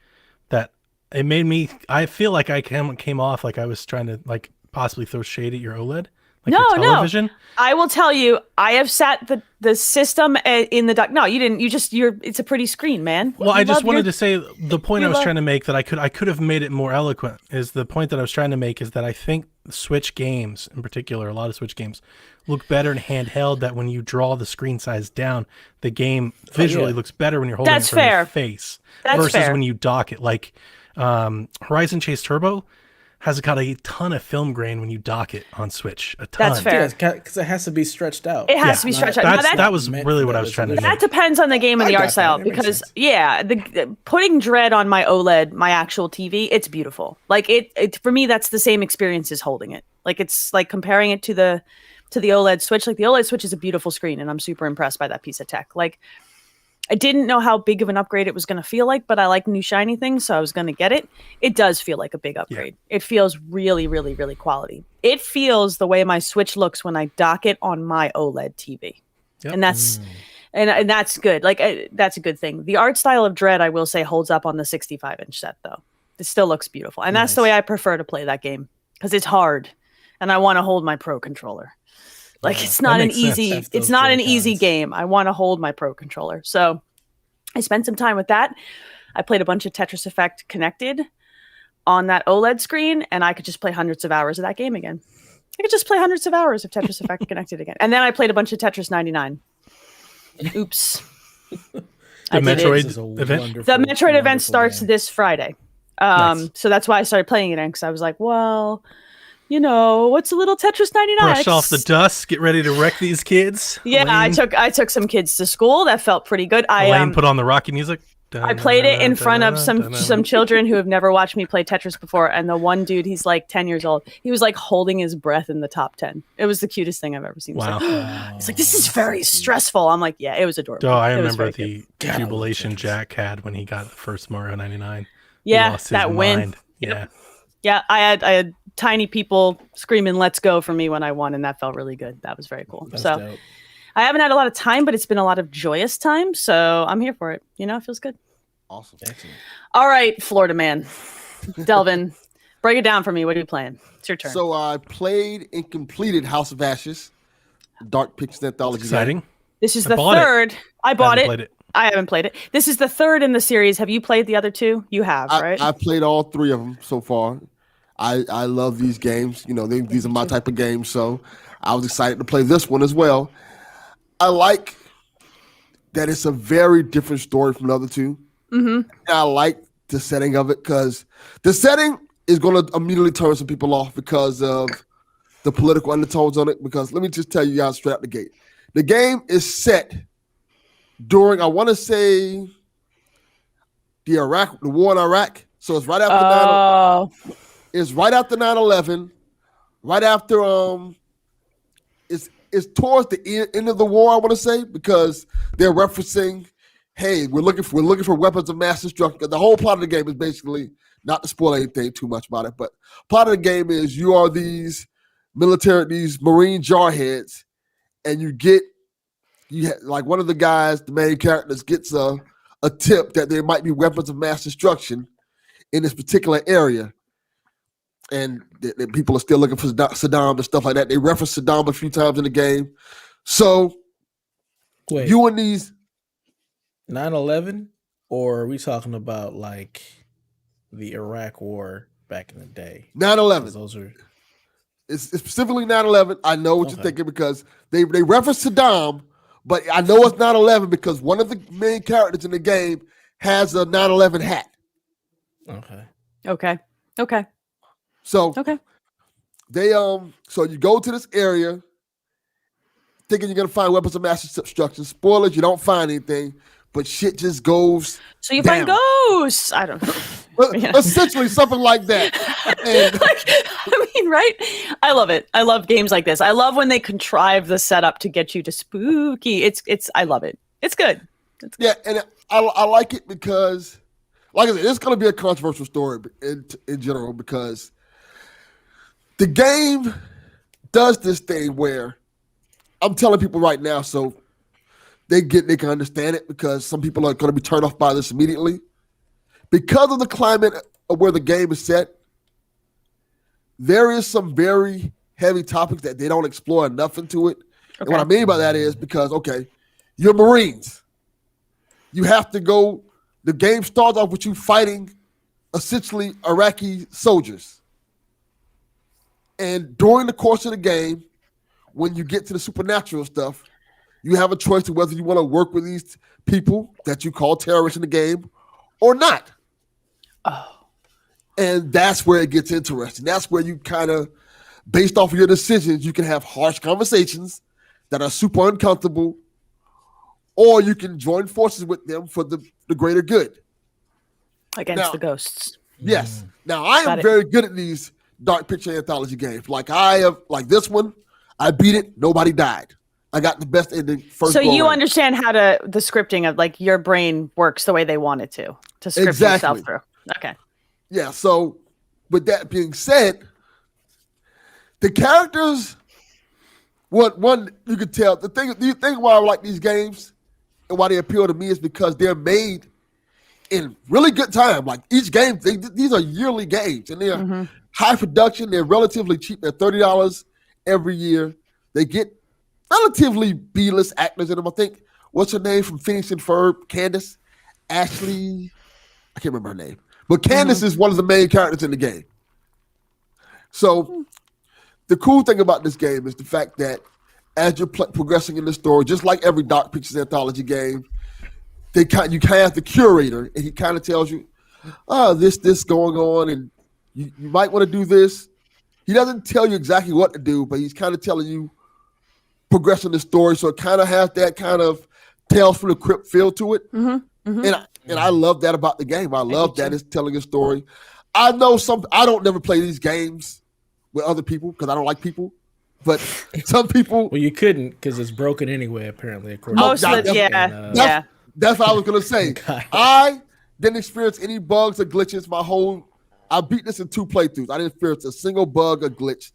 that it made me, I feel like I came off like I was trying to like possibly throw shade at your OLED. Like no, your television. No. I will tell you, I have sat the system in the dock. No, you didn't. It's a pretty screen, man. Well, I just wanted to say the point I was trying to make that I could have made it more eloquent is the point that I was trying to make is that I think Switch games in particular, a lot of Switch games look better in handheld, that when you draw the screen size down, the game visually looks better when you're holding it from your face versus when you dock it. Like Horizon Chase Turbo has got a ton of film grain when you dock it on Switch. A ton. That's fair. Because it has to be stretched out. It has to be stretched out. That was really what I was trying to do. That depends on the game and the art style. Because, putting Dread on my OLED, my actual TV, it's beautiful. Like, it for me, that's the same experience as holding it. Like, it's like comparing it to the OLED Switch. Like, the OLED Switch is a beautiful screen, and I'm super impressed by that piece of tech. Like, I didn't know how big of an upgrade it was going to feel like, but I like new shiny things, so I was going to get it. It does feel like a big upgrade. Yeah. It feels really, really, really quality. It feels the way my Switch looks when I dock it on my OLED TV. Yep. And that's and that's good. Like, that's a good thing. The art style of Dread, I will say, holds up on the 65-inch set, though. It still looks beautiful. And that's the way I prefer to play that game, because it's hard, and I want to hold my Pro controller. Like, it's not an easy game. I want to hold my Pro controller. So I spent some time with that. I played a bunch of Tetris Effect Connected on that OLED screen, and I could just play hundreds of hours of that game again. I could just play hundreds of hours of Tetris Effect Connected again. And then I played a bunch of Tetris 99. Oops. The Metroid event? The Metroid event starts this Friday. Nice. So that's why I started playing it again, because I was like, well, what's a little Tetris 99? Brush off the dust, get ready to wreck these kids. Yeah, Elaine. I took some kids to school. That felt pretty good. Elaine put on the Rocky music. I played it in front of some children who have never watched me play Tetris before, and the one dude, he's like 10 years old. He was like holding his breath in the top 10. It was the cutest thing I've ever seen. Wow. He's like, this is very stressful. I'm like, yeah, it was adorable. Oh, I remember the jubilation Jack had when he got the first Mario 99. Yeah, that win. Yeah. Yeah, I had tiny people screaming "Let's go" for me when I won, and that felt really good. That was very cool. That's so dope. I haven't had a lot of time, but it's been a lot of joyous time, so I'm here for it. It feels good. Awesome. Excellent. All right, Florida man. Delvin, break it down for me. What are you playing? It's your turn. So I played and completed House of Ashes, Dark Pictures Anthology. Exciting. This is the third. I bought it. I haven't played it. This is the third in the series. Have you played the other two? You have, right? I played all three of them so far. I love these games. These are my type of games, so I was excited to play this one as well. I like that it's a very different story from the other two. Mm-hmm. I like the setting of it because the setting is going to immediately turn some people off because of the political undertones on it. Because let me just tell you guys straight out the gate. The game is set during, I want to say, the war in Iraq. So it's right after It's right after 9/11, right after it's towards the end of the war, I want to say, because they're referencing, hey, we're looking for weapons of mass destruction. The whole plot of the game is basically, not to spoil anything too much about it, but part of the game is you are these Marine jarheads, and like one of the guys, the main characters, gets a tip that there might be weapons of mass destruction in this particular area. And people are still looking for Saddam and stuff like that. They reference Saddam a few times in the game. So, wait, you and these 9/11, or are we talking about like the Iraq War back in the day? 9/11. Those are. It's specifically 9/11. I know what you're thinking because they reference Saddam, but I know it's 9/11 because one of the main characters in the game has a 9/11 hat. Okay. So they so you go to this area thinking you're gonna find weapons of mass destruction. Spoilers, you don't find anything, but shit just goes. So you down. find ghosts. I don't know. Essentially something like that. And right? I love it. I love games like this. I love when they contrive the setup to get you to spooky. I love it. It's good. Yeah, and I like it because, like I said, it's gonna be a controversial story in general because the game does this thing where I'm telling people right now so they can understand it because some people are going to be turned off by this immediately. Because of the climate of where the game is set, there is some very heavy topics that they don't explore enough into it. Okay. And what I mean by that is because, you're Marines. You have to go, the game starts off with you fighting essentially Iraqi soldiers. And during the course of the game, when you get to the supernatural stuff, you have a choice of whether you want to work with these people that you call terrorists in the game or not. Oh. And that's where it gets interesting. That's where you kind of, based off of your decisions, you can have harsh conversations that are super uncomfortable, or you can join forces with them for the greater good. Against the ghosts. Yes. Now, I am very good at these Dark Picture Anthology games. Like this one, I beat it. Nobody died. I got the best ending first. So you understand how the scripting of like your brain works the way they want it to script yourself through. Okay. Yeah. So with that being said, the characters, one you could tell the thing why I like these games and why they appeal to me is because they're made in really good time. Like each game, these are yearly games and they're high production. They're relatively cheap. They're $30 every year. They get relatively B-list actors in them. I think, what's her name from Phoenix and Ferb? Candace? Ashley? I can't remember her name. But Candace is one of the main characters in the game. So the cool thing about this game is the fact that as you're progressing in the story, just like every Dark Pictures Anthology game, you kind of have the curator, and he kind of tells you, this going on, and you might want to do this. He doesn't tell you exactly what to do, but he's kind of telling you progressing the story. So it kind of has that kind of Tales from the Crypt feel to it. And I love that about the game. I love that it's telling a story. I know I don't never play these games with other people because I don't like people. But some people. Well, you couldn't because it's broken anyway. Apparently, according Most to of it, yeah. That's what I was gonna say. I didn't experience any bugs or glitches. I beat this in 2 playthroughs. I didn't experience a single bug or glitch.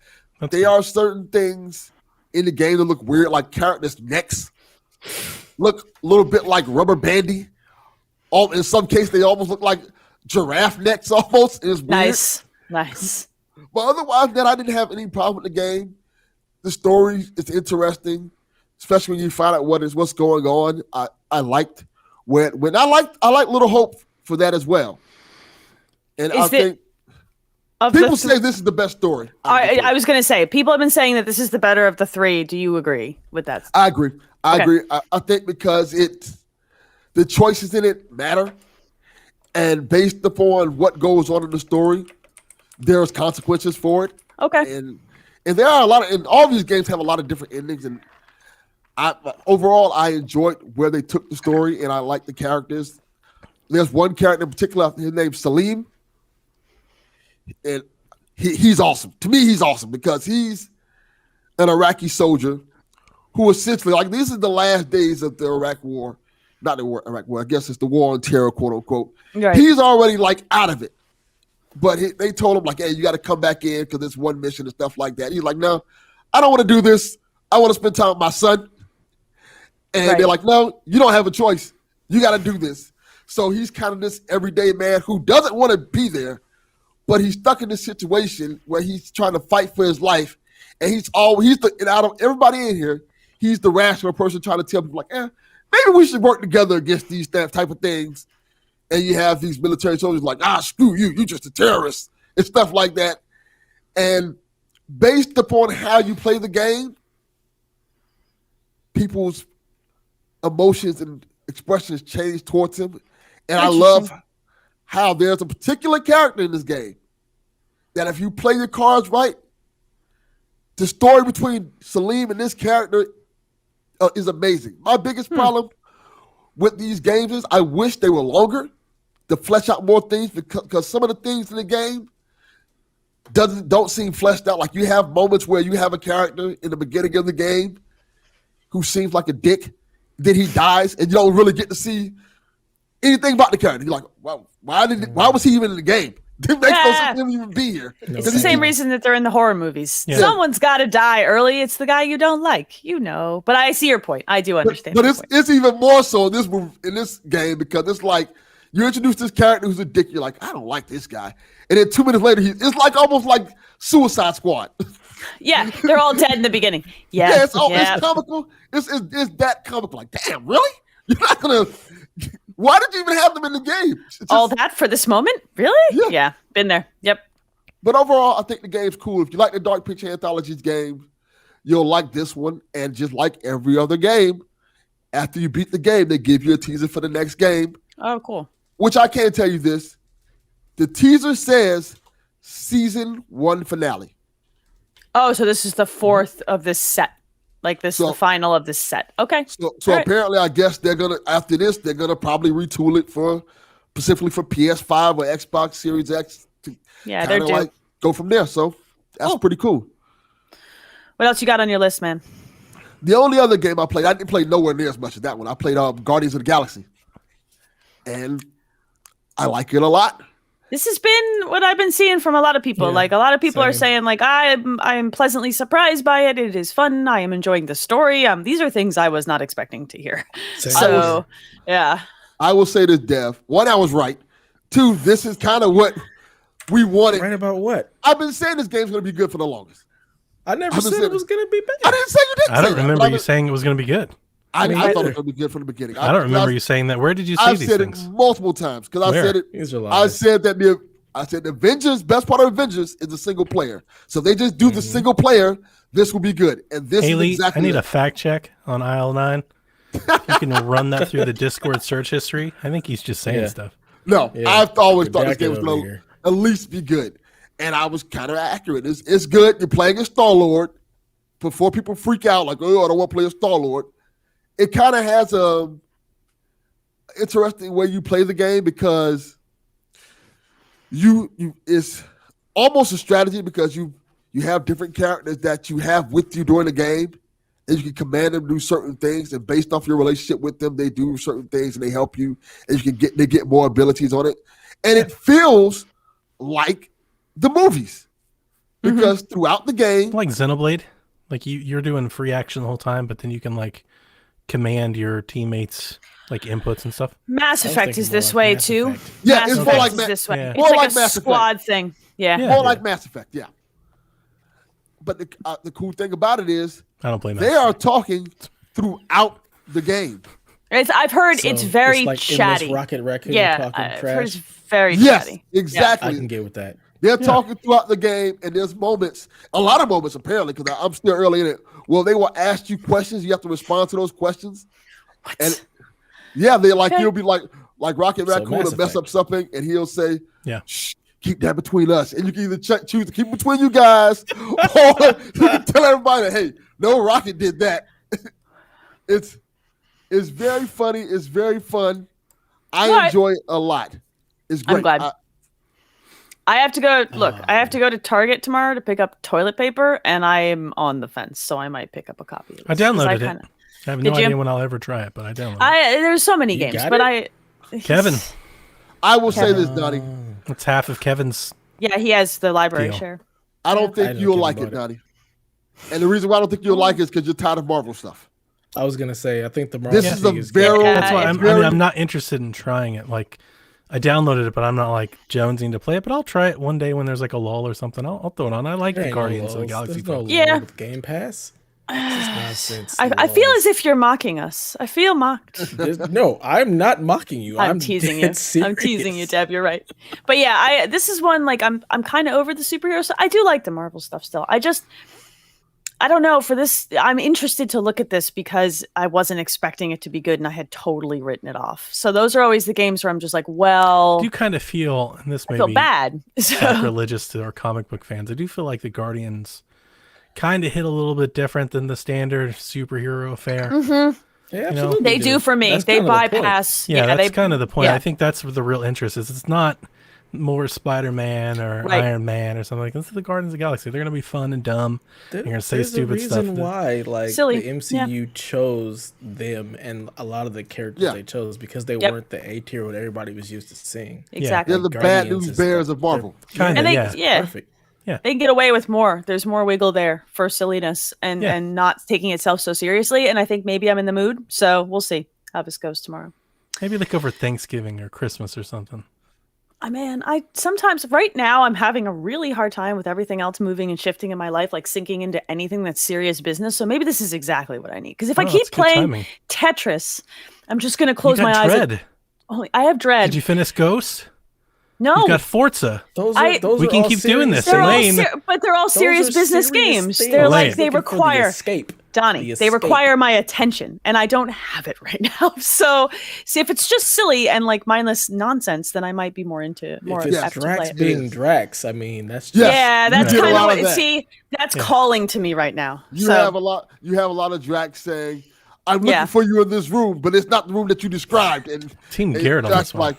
There are certain things in the game that look weird, like characters' necks look a little bit like rubber bandy. In some cases, they almost look like giraffe necks almost. It's weird. Nice. But otherwise, I didn't have any problem with the game. The story is interesting, especially when you find out what's going on. I liked when I like Little Hope for that as well. And I think people say this is the best story. I was going to say, people have been saying that this is the better of the 3. Do you agree with that? I agree. I agree. I think because the choices in it matter, and based upon what goes on in the story, there's consequences for it. Okay. And there are and all these games have a lot of different endings. And overall, I enjoyed where they took the story, and I like the characters. There's one character in particular, his name's Salim. And he's awesome. To me, he's awesome because he's an Iraqi soldier who essentially, like, this is the last days of the Iraq War. Not the Iraq War, I guess it's the war on terror, quote unquote. Right. He's already, like, out of it. But they told him, like, hey, you got to come back in because there's one mission and stuff like that. He's like, no, I don't want to do this. I want to spend time with my son. And they're like, no, you don't have a choice. You got to do this. So he's kind of this everyday man who doesn't want to be there, but he's stuck in this situation where he's trying to fight for his life. And out of everybody in here, he's the rational person trying to tell people, like, maybe we should work together against these type of things. And you have these military soldiers like, screw you, you just a terrorist, and stuff like that. And based upon how you play the game, people's emotions and expressions change towards him. And I love how there's a particular character in this game that if you play your cards right, the story between Salim and this character is amazing. My biggest problem with these games is I wish they were longer to flesh out more things because some of the things in the game don't seem fleshed out. Like, you have moments where you have a character in the beginning of the game who seems like a dick, then he dies, and you don't really get to see anything about the character. You're like, well, why was he even in the game? It makes no sense for him to even be here. It's the same reason that they're in the horror movies. Yeah. Someone's got to die early. It's the guy you don't like, But I see your point. I do understand. But it's even more so in this game because it's like you introduce this character who's a dick. You're like, I don't like this guy, and then 2 minutes later, it's like almost like Suicide Squad. Yeah, they're all dead in the beginning. Yeah, it's comical. It's that comical. Like, damn, really? You're not gonna. Why did you even have them in the game? All that for this moment? Really? Yeah, been there. Yep. But overall, I think the game's cool. If you like the Dark Picture Anthologies game, you'll like this one. And just like every other game, after you beat the game, they give you a teaser for the next game. Oh, cool. Which I can't tell you this. The teaser says Season 1 finale. Oh, so this is the 4th of this set. Like, this is the final of this set. Okay. So apparently, I guess after this, they're going to probably retool it specifically for PS5 or Xbox Series X. They're due. Like go from there. So that's pretty cool. What else you got on your list, man? The only other game I played, I didn't play nowhere near as much as that one. I played Guardians of the Galaxy. And I like it a lot. This has been what I've been seeing from a lot of people. Like, a lot of people are saying, like, I'm pleasantly surprised by it. It is fun. I am enjoying the story. These are things I was not expecting to hear. So, yeah. I will say this, Dev. 1, I was right. 2, this is kind of what we wanted. Right about what? I've been saying this game's going to be good for the longest. I never said it was going to be bad. I didn't say you didn't. I don't remember you saying it was going to be good. I thought it was going to be good from the beginning. I don't remember you saying that. Where did you see these things? I've said it multiple times because I said it. These are lies. I said the Avengers, best part of Avengers is the single player. So they just do the single player. This will be good. And this Hayley, is exactly I need a fact check on aisle 9. You can run that through the Discord search history. I think he's just saying stuff. No, I've always thought this game was going to at least be good. And I was kind of accurate. It's good. You're playing a Star-Lord. Before people freak out, like, oh, I don't want to play a Star-Lord. It kind of has interesting way you play the game because you it's almost a strategy because you have different characters that you have with you during the game, and you can command them to do certain things, and based off your relationship with them, they do certain things and they help you, and they get more abilities on it, and it feels like the movies because throughout the game, Like Xenoblade, like you're doing free action the whole time, but then you can like command your teammates like inputs and stuff. Mass Effect is thinking more this like way Mass too. Effect. Yeah, Mass it's Effect more like is this way. yeah. It's More like like a Mass Effect. squad thing. Yeah. Yeah. more like Mass Effect, yeah. But the cool thing about it is I don't play Mass they are Effect. talking throughout the game. I've heard So it's very like chatty. Endless Rocket Raccoon Yeah, talking I've heard it's trash. very Yes, chatty. exactly. I can get with that. They're talking throughout the game, and there's moments, a lot of moments apparently, because I'm still early in it. Well, they will ask you questions. You have to respond to those questions. What? And yeah, they like Okay. you'll be like Rocket So Raccoon Mass will mess Effect. up something, and he'll say, Yeah. "Shh, keep that between us." And you can either choose to keep it between you guys, or you can tell everybody, "Hey, no, Rocket did that." It's very funny. It's very fun. I What? enjoy it a lot. It's great. I'm glad. I have to go. Look, I have to go to Target tomorrow to pick up toilet paper, and I'm on the fence, so I might pick up a copy. Of this, I 'cause downloaded kinda- it. I have Did no you? idea when I'll ever try it, but I downloaded it. There's so many You games, got but it? Kevin, I will say this, Donnie. it's half of Kevin's. Yeah, he has the library Deal. share. I don't I think know you'll Kevin like bought it, it. Donnie. And the reason why I don't think you'll like it is because you're tired of Marvel stuff. I was gonna say I think the Marvel This is thing a is very- good. That's why it's I'm not interested in trying it. Like, I downloaded it, but I'm not like jonesing to play it. But I'll try it one day when there's like a lull or something. I'll throw it on. I like There the ain't no Guardians of the lulls. Galaxy. There's no folks. Yeah. lull with Game Pass. This is nonsense. I feel as if you're mocking us. I feel mocked. No, I'm not mocking you. I'm teasing you. dead serious. I'm teasing you, Deb. You're right. But yeah, this is one like I'm kind of over the superhero stuff. I do like the Marvel stuff still. I don't know for this. I'm interested to look at this because I wasn't expecting it to be good and I had totally written it off. So those are always the games where I'm just like, well, Do you kind of feel, and this I may feel be bad. So, sacrilegious to our comic book fans, I do feel like the Guardians kind of hit a little bit different than the standard superhero affair. Yeah, know, absolutely they do for me. That's They kind of the point. bypass. Yeah, that's they, kind of the point. yeah. I think that's where the real interest is. It's not more Spider-Man or Right. Iron Man or something like this. Is the Guardians of the Galaxy. They're going to be fun and dumb. You're going to say There's stupid a stuff. reason why like Silly. the MCU chose them and a lot of the characters Yeah. they chose because they Yep. weren't the A tier what everybody was used to seeing. Exactly. They're the bad Guardians news is bears the- of Marvel. Kinda, And they, yeah. yeah, Perfect. they can get away with more. There's more wiggle there for silliness and Yeah. and not taking itself so seriously. And I think maybe I'm in the mood. So we'll see how this goes tomorrow. Maybe like over Thanksgiving or Christmas or something. I sometimes right now I'm having a really hard time with everything else moving and shifting in my life, like sinking into anything that's serious business. So maybe this is exactly what I need. Because if I Oh, keep it's good playing timing. Tetris, I'm just going to close You my got eyes. Dread. I have Dread. Did you finish Ghost? No, You got Forza. Those I- are, those We are can all keep doing serious this, they're all Elaine. but they're all Those serious are business serious games. things. They're Elaine. like they Looking for the require escape. Donnie. The They escape. require my attention, and I don't have it right now. So, see if it's just silly and like mindless nonsense, then I might be more into more If it's apt to play Drax it. being Yes. Drax, I mean that's just, Yes. Yeah, that's You did a kind of lot what. of that. See, that's calling to me right now. You So, have a lot. You have a lot of Drax saying, "I'm looking Yeah. for you in this room, but it's not the room that you described." And Team Garrett on Drax this one. like,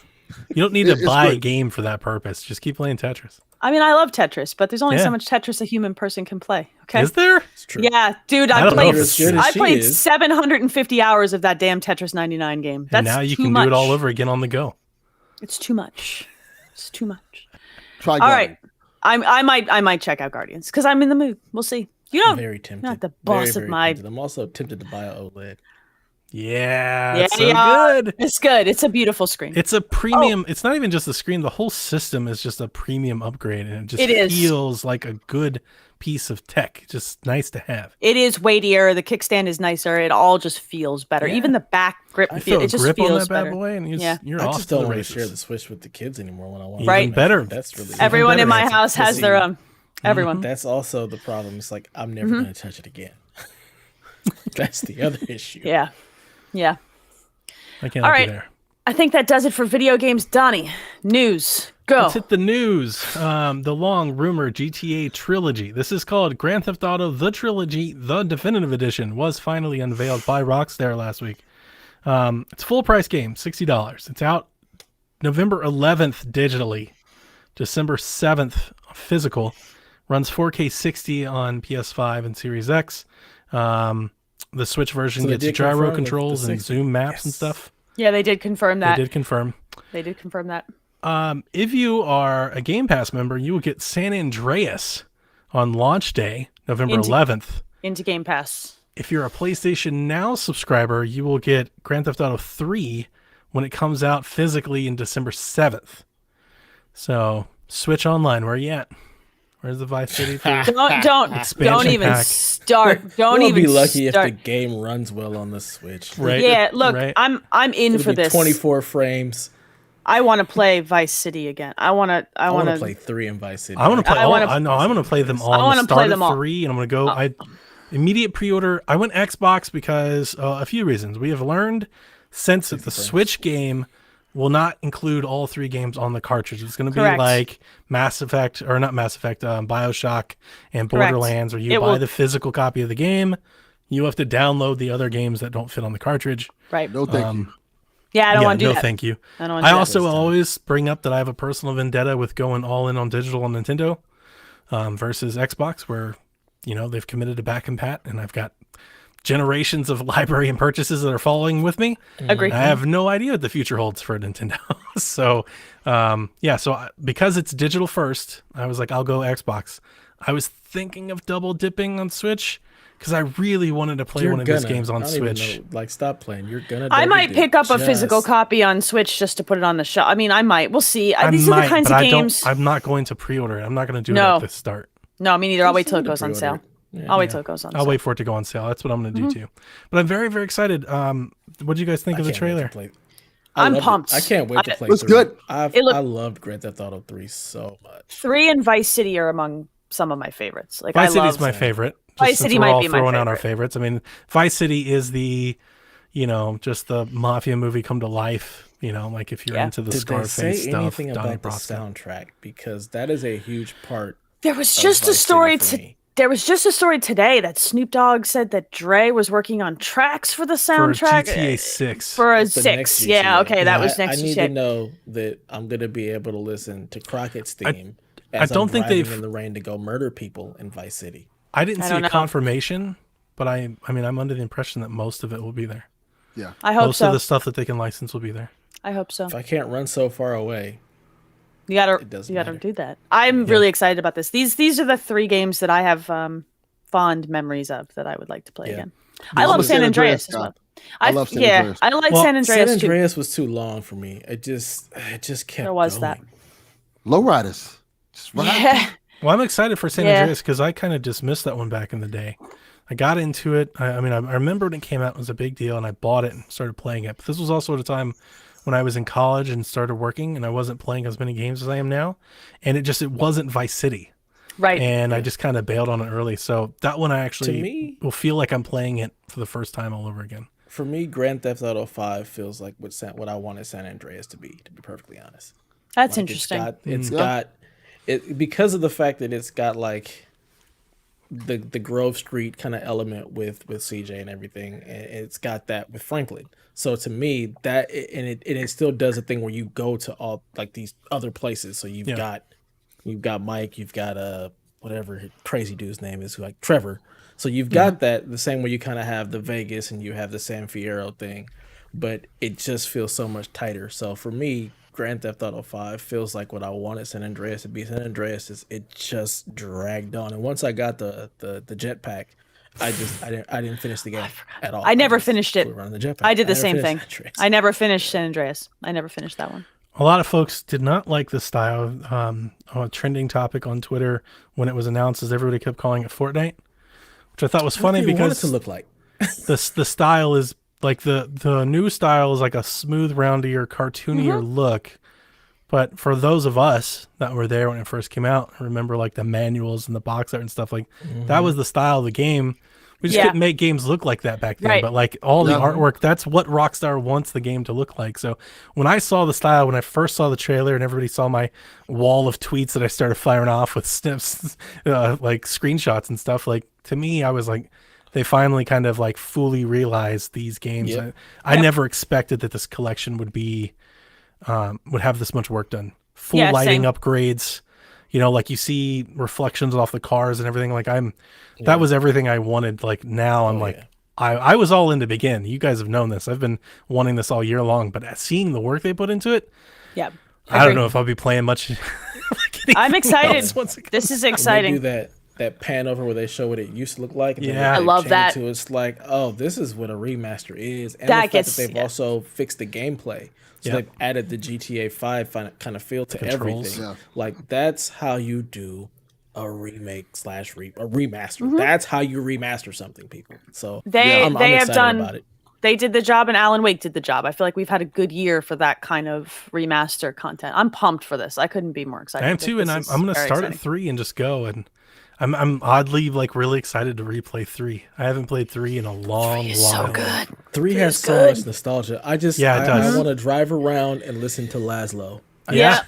You don't need to It's buy a great. game for that purpose. Just keep playing Tetris. I mean, I love Tetris, but there's only Yeah. so much Tetris a human person can play. Okay. Is there? It's true. Yeah, dude, I I don't know played. if it's true. I She played is. 750 hours of that damn Tetris 99 game. That's And now you too can much. do it all over again on the go. It's too much. It's too much. try. All Guardian. right, I might check out Guardians because I'm in the mood. We'll see. You I'm don't. very tempted. Not the Very, boss of very my. tempted. I'm also tempted to buy a OLED. Yeah, Yeah, it's so yeah. good. It's good. It's a beautiful screen. It's a premium. It's not even just the screen. The whole system is just a premium upgrade, and it just It is. feels like a good piece of tech. Just nice to have. It is weightier. The kickstand is nicer. It all just feels better. Yeah. Even the back grip. I feel It a just grip on feels that bad better. boy, and Yeah. you're I off just to don't the want to races. share the Switch with the kids anymore when I want. Even Right. better. That's really Everyone in better my answer. house has their own. Everyone. That's also the problem. It's like I'm never going to touch it again. That's the other issue. Yeah. Yeah. I can't All help you right. there. I think that does it for video games. Donnie, news. Go. Let's hit the news. The long rumored GTA trilogy. This is called Grand Theft Auto: The Trilogy, the Definitive Edition, was finally unveiled by Rockstar last week. It's a full price game, $60. It's out November 11th digitally, December 7th physical. Runs 4K 60 on PS5 and Series X. The Switch version So they gets did gyro confirm controls the and 60. zoom maps and Yes. stuff. Yeah, they did confirm that. They did confirm. They did confirm that. If you are a Game Pass member, you will get San Andreas on launch day, November 11th. Into Game Pass. If you're a PlayStation Now subscriber, you will get Grand Theft Auto 3 when it comes out physically in December 7th. So, Switch Online, where are you at? Where's the Vice City? Don't Expansion even pack. start. Don't We'll even be lucky start. if the game runs well on the Switch. Right. Yeah, look, Right. I'm in It'll for be this. 24 frames. I want to play Vice City again. I want I want to to play 3 in Vice City. I want to play I all. wanna- I know. I'm going to play them all. I I'm wanna gonna play start them at all. 3, and I'm going to go. I immediate pre-order. I went Xbox because a few reasons. We have learned since that the Switch game will not include all 3 games on the cartridge. It's going to be Correct. like Mass Effect, or not Mass Effect, BioShock and Correct. Borderlands, where you It buy will- the physical copy of the game. You have to download the other games that don't fit on the cartridge. right. No, thank you. Yeah, I don't Yeah, want to do no, that. thank you. I don't want I to do also that. always bring up that I have a personal vendetta with going all in on digital on Nintendo versus Xbox, where they've committed to back and pat, and I've got generations of library and purchases that are following with me. Agree. I have no idea what the future holds for Nintendo. So, because it's digital first, I was like, I'll go Xbox. I was thinking of double dipping on Switch because I really wanted to play one of these games on I don't even Switch. know. Like, stop playing. You're gonna. I might dirty pick up a just- physical copy on Switch just to put it on the shelf. I mean, I might. We'll see. I These are might, the kinds but of I games. don't. I'm not going to pre-order it. I'm not going to do No. it at the start. No, me neither. I'll wait till it Just goes on pre-order sale. it. Yeah. I'll wait till it goes on I'll sale. wait for it to go on sale. That's what I'm going to do too. But I'm very, very excited. What do you guys think of the I can't wait to trailer? play- I'm loved it. pumped. I can't wait to play. Looks 3. good. I It look- loved Grand Theft Auto 3 so much. 3 and Vice City are among some of my favorites. Like Vice I City love is my favorite. Vice Just since City we're might all be my throwing out our favorite. favorites. I mean, Vice City is the, just the mafia movie come to life. Like if you're Yeah. into the Did they Scarface say stuff, anything Donnie about the Brasco. soundtrack? Because that is a huge part. There was of just a Vice story City for me. There was just a story today that Snoop Dogg said that Dre was working on tracks for the For soundtrack GTA 6. for a The 6. next Yeah, GTA. okay, that was I next need GTA. to know that I'm gonna be able to listen to Crockett's theme. I as don't I'm think driving they've- in the rain to go murder people in Vice City. I didn't I see don't a know. confirmation, but I mean, I'm under the impression that most of it will be there. Yeah. I hope Most so. of the stuff that they can license will be there. I hope so. If I can't run so far away, You gotta It doesn't you gotta matter. do that. I'm really excited about this. These are the 3 games that I have fond memories of that I would like to play Yeah. again. I love San Andreas as well. I love San yeah, Andreas. I like Well, San Andreas San too. Andreas was too long for me. It just kept. There was that. going. Lowriders. Just ride. Yeah. Well, I'm excited for San Yeah. Andreas because I kind of dismissed that one back in the day. I got into it. I remember when it came out, it was a big deal, and I bought it and started playing it. But this was also at a time when I was in college and started working, and I wasn't playing as many games as I am now. And it wasn't Vice City. Right. And I just kind of bailed on it early. So that one I actually me- will feel like I'm playing it for the first time all over again. For me, Grand Theft Auto 5 feels like what I wanted San Andreas to be perfectly honest. That's Like, interesting. It's Yeah. got it because of the fact that it's got like the Grove Street kind of element with CJ and everything. And it's got that with Franklin. So to me, that and it still does a thing where you go to all like these other places. So you've got Mike, you've got whatever crazy dude's name is, like Trevor. So you've got that the same way you kind of have the Vegas and you have the San Fierro thing, but it just feels so much tighter. So for me, Grand Theft Auto 5 feels like what I wanted San Andreas to be. San Andreas it just dragged on, and once I got the jetpack, I didn't finish the game at all. I never just finished it. flew around in the jetpack. I did the never same finished thing. San Andreas. I never finished San Andreas. I never finished that one. A lot of folks did not like the style. A trending topic on Twitter when it was announced is everybody kept calling it Fortnite, which I thought was funny What do you want it because to look like. the style is like the new style is like a smooth, roundier, cartoonier look. But for those of us that were there when it first came out, remember like the manuals and the box art and stuff, like that was the style of the game. We just Yeah. couldn't make games look like that back then. Right. But like all the Yeah. artwork, that's what Rockstar wants the game to look like. So when I saw the style, when I first saw the trailer and everybody saw my wall of tweets that I started firing off with snips, like screenshots and stuff, like to me, I was like, they finally kind of like fully realized these games. Yep. I never expected that this collection would have this much work done. Full lighting same. upgrades, like you see reflections off the cars and everything. Like that was everything I wanted. Like now I'm I was all in to begin. You guys have known this. I've been wanting this all year long, but seeing the work they put into it, I don't know if I'll be playing much. I'm excited. This is exciting. They do that pan over where they show what it used to look like. And Yeah, I love that. It's like, oh, this is what a remaster is, and That the fact that they've gets- also fixed the gameplay. So they've added the GTA 5 kind of feel to controls. everything. Yeah. Like that's how you do a remake / a remaster. That's how you remaster something, people. So I'm they have excited done. about it. They did the job, and Alan Wake did the job. I feel like we've had a good year for that kind of remaster content. I'm pumped for this. I couldn't be more excited. I am too, and I'm going to start at 3 and just go. And I'm oddly like really excited to replay 3. I haven't played 3 in a long while. So good. 3 has so much nostalgia. I does. I want to drive around and listen to Laszlo. Yeah.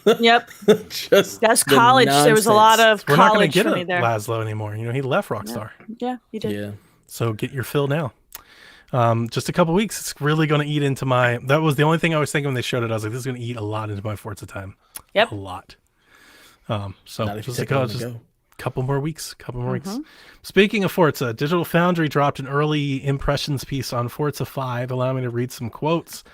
Yep. Just That's the college. There was a lot nonsense. of We're not going college to get for a me there. Laszlo anymore. He left Rockstar. Yeah, you did. Yeah. So get your fill now. Just a couple weeks. It's really going to eat into my. That was the only thing I was thinking when they showed it. I was like, this is going to eat a lot into my Forza time. Yep. A lot. So Not if you just take it on the just go. couple more weeks. Speaking of Forza, Digital Foundry dropped an early impressions piece on Forza 5. Allow me to read some quotes.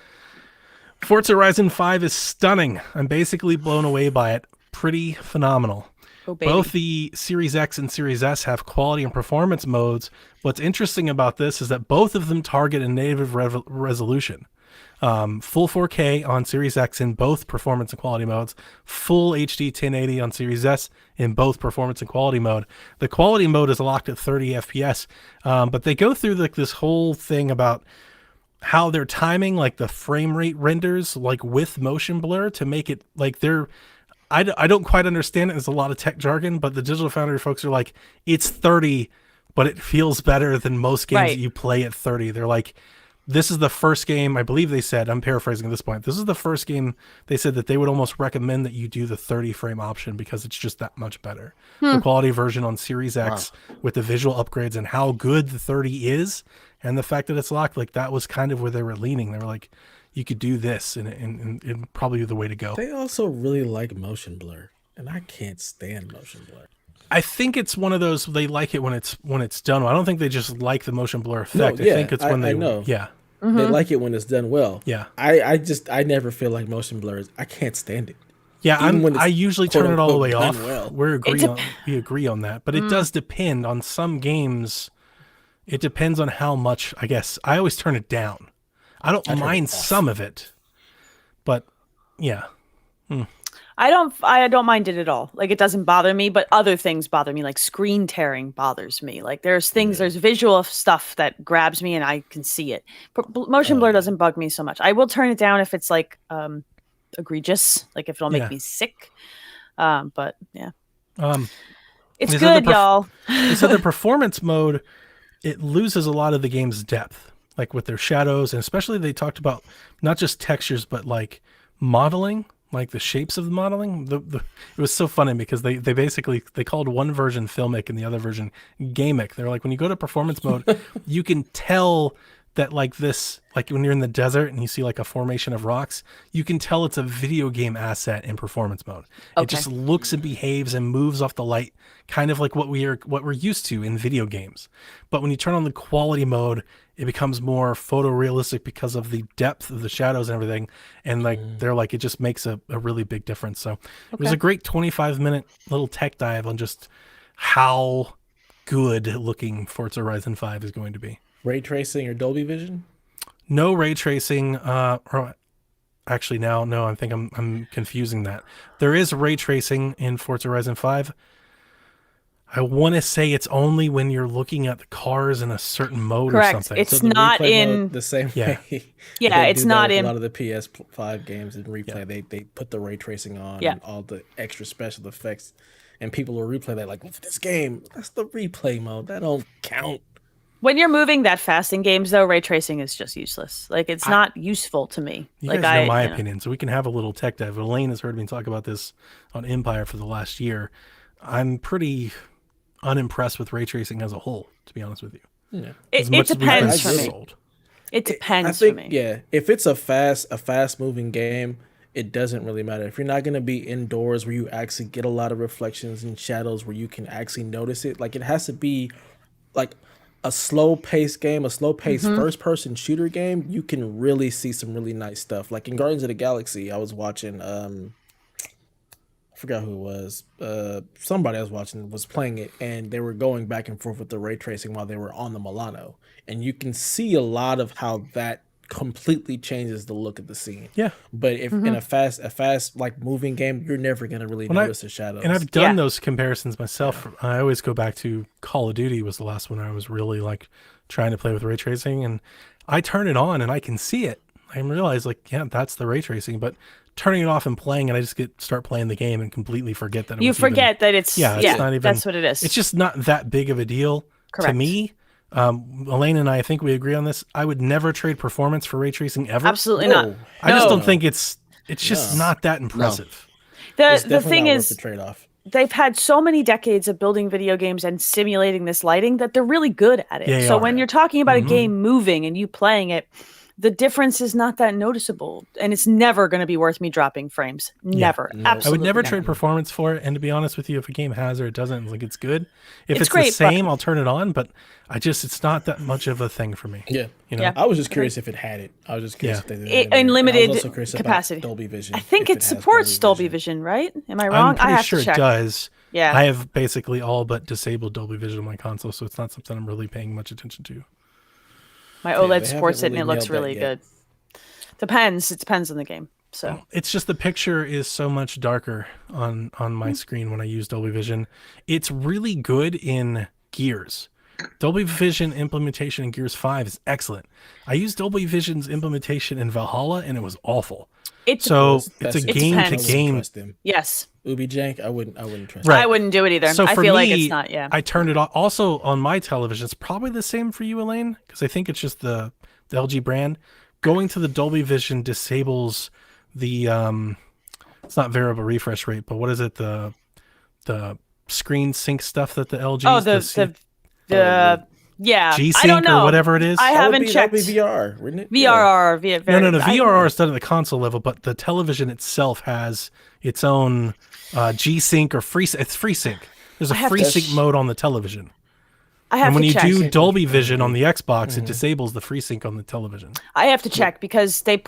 Forza Horizon 5 is stunning. I'm basically blown away by it. Pretty phenomenal. Oh, baby. Both the Series X and Series S have quality and performance modes. What's interesting about this is that both of them target a native resolution. Full 4K on Series X in both performance and quality modes. Full HD 1080 on Series S in both performance and quality mode. The quality mode is locked at 30 FPS, but they go through like this whole thing about how they're timing like the frame rate renders like with motion blur to make it like they're I don't quite understand it. There's a lot of tech jargon, but the Digital Foundry folks are like, it's 30, but it feels better than most games that you play at 30. They're like, this is the first game, I believe they said, I'm paraphrasing at this point, this is the first game they said that they would almost recommend that you do the 30 frame option because it's just that much better. The quality version on Series X with the visual upgrades and how good the 30 is and the fact that it's locked, like that was kind of where they were leaning. They were like, you could do this and probably the way to go. They also really like motion blur, and I can't stand motion blur. I think it's one of those they like it when it's done. I don't think they just like the motion blur effect. I think it's when they know. Yeah. They like it when it's done well. Yeah. I never feel like motion blur I can't stand it. Yeah, Even when it's I usually turn it all the way done off. well. We agree on that, but it does depend on some games. It depends on how much. I guess I always turn it down. I don't mind some of it, but yeah. I don't mind it at all. Like it doesn't bother me, but other things bother me. Like screen tearing bothers me. Like there's visual stuff that grabs me and I can see it. But motion blur doesn't bug me so much. I will turn it down if it's like egregious, like if it'll make me sick. But yeah. It's good, y'all. So the performance mode, it loses a lot of the game's depth, like with their shadows, and especially they talked about not just textures, but like modeling, like the shapes of the modeling. It was so funny because they basically they called one version filmic and the other version gamic. They're like, when you go to performance mode, you can tell that like this, like when you're in the desert and you see like a formation of rocks, you can tell it's a video game asset in performance mode. Okay. It just looks and behaves and moves off the light, kind of like what we're used to in video games. But when you turn on the quality mode, it becomes more photorealistic because of the depth of the shadows and everything. And like they're like, it just makes a really big difference. So it was a great 25-minute little tech dive on just how good looking Forza Horizon 5 is going to be. Ray tracing or Dolby Vision? No ray tracing. Actually, now, no, I think I'm confusing that. There is ray tracing in Forza Horizon 5. I want to say it's only when you're looking at the cars in a certain mode or something. It's So the not replay in mode, the same way. Yeah, they it's do not that with in a lot of the PS5 games in replay. They put the ray tracing on and all the extra special effects, and people will replay that like, look at this game. That's the replay mode. That don't count. When you're moving that fast in games, though, ray tracing is just useless. Like it's not useful to me. You like guys know my opinion, so we can have a little tech dive. Elaine has heard me talk about this on Empire for the last year. I'm pretty unimpressed with ray tracing as a whole, to be honest with you. Yeah. As It much as we've been depends for me. sold. It depends I think, for me. yeah, if it's a fast moving game, it doesn't really matter. If you're not going to be indoors where you actually get a lot of reflections and shadows where you can actually notice it, like it has to be like a slow paced game, a slow paced first person shooter game, you can really see some really nice stuff. Like in Guardians of the Galaxy, I was watching I forgot who it was. Somebody I was watching was playing it, and they were going back and forth with the ray tracing while they were on the Milano, and you can see a lot of how that completely changes the look of the scene. Yeah. But if in a fast like moving game, you're never gonna really notice the shadows. And I've done those comparisons myself. I always go back to Call of Duty was the last one I was really like trying to play with ray tracing, and I turn it on and I can see it. I realize like, yeah, that's the ray tracing, but turning it off and playing, and I just start playing the game and completely forget that. You forget that it's it's not even. That's what it is. It's just not that big of a deal to me. Elaine and I think we agree on this. I would never trade performance for ray tracing ever. Absolutely not. I just don't think it's just not that impressive. The thing is, the trade-off. They've had so many decades of building video games and simulating this lighting that they're really good at it. Yeah, so when you're talking about a game moving and you playing it, the difference is not that noticeable, and it's never going to be worth me dropping frames. Never. No. Absolutely. I would never never. trade performance for it. And to be honest with you, if a game has or it doesn't, like it's good. If it's great, the same, I'll turn it on. But it's not that much of a thing for me. Yeah. You know? Yeah. I was just curious if it had it. I was just curious if they did it. In limited I was also curious about capacity. Dolby Vision. I think if it has supports Dolby Vision, right? Am I wrong? I'm pretty I have sure to check. it does. Yeah. I have basically all but disabled Dolby Vision on my console, so it's not something I'm really paying much attention to. My they OLED haven't supports it, and really it looks nailed that really yet. good. Depends. It depends on the game. So It's just the picture is so much darker on my screen when I use Dolby Vision. It's really good in Gears. Dolby Vision implementation in Gears 5 is excellent. I used Dolby Vision's implementation in Valhalla, and it was awful. it's It's a game to depends. game. yes. Ubi Jank, I wouldn't trust. Right. I wouldn't do it either. So I for feel like me, it's not. Yeah. I turned it off. Also on my television, it's probably the same for you, Elaine, because I think it's just the LG brand. Going to the Dolby Vision disables the it's not variable refresh rate, but what is it? The screen sync stuff that the LG yeah. G I don't Sync know. or whatever it is. I haven't That'd checked. be VR, wouldn't it? VRR. No. VRR is done at the console level, but the television itself has its own G Sync or free. It's FreeSync. There's a have to- FreeSync mode on the television. I have And when to you check. do Dolby Vision on the Xbox, it disables the FreeSync on the television. I have to check because they're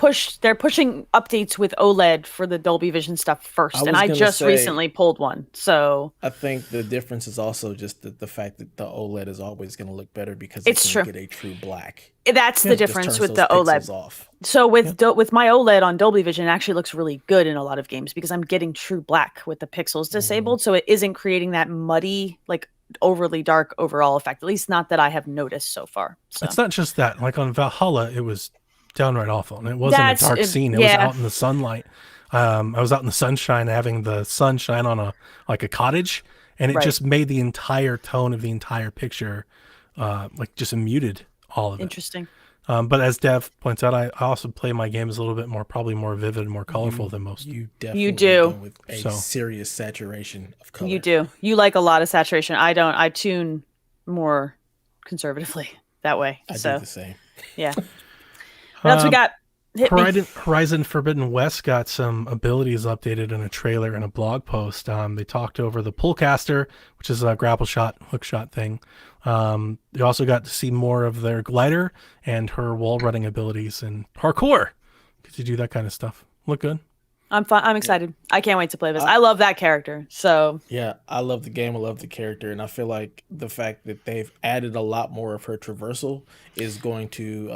pushing updates with OLED for the Dolby Vision stuff first, I and was I gonna just say- recently pulled one. So I think the difference is also just the fact that the OLED is always going to look better because It's it's true. going to get a true black. that's the Just difference turns with those the OLED. pixels off. So with my OLED on Dolby Vision, it actually looks really good in a lot of games because I'm getting true black with the pixels disabled, so it isn't creating that muddy, like overly dark overall effect. At least not that I have noticed so far. So It's not just that. Like on Valhalla, it was downright awful, and it wasn't That's- a dark it- scene. It yeah. was out in the sunlight. I was out in the sunshine, having the sun shine on a cottage, and it Right. just made the entire tone of the entire picture, like just muted all of it. interesting. But as Dev points out, I also play my games a little bit more, probably more vivid and more colorful than most. You definitely do. go with a So- serious saturation of color. You do. You like a lot of saturation. I don't. I tune more conservatively that way. I So do the same. yeah. What else we got? Hit me. Horizon Forbidden West got some abilities updated in a trailer and a blog post. They talked over the Pullcaster, which is a grapple shot, hook shot thing. You also got to see more of their glider and her wall running abilities and parkour. Get to do that kind of stuff. Look good. I'm fine. I'm excited. I can't wait to play this. I love that character. So Yeah, I love the game. I love the character, and I feel like the fact that they've added a lot more of her traversal is going to,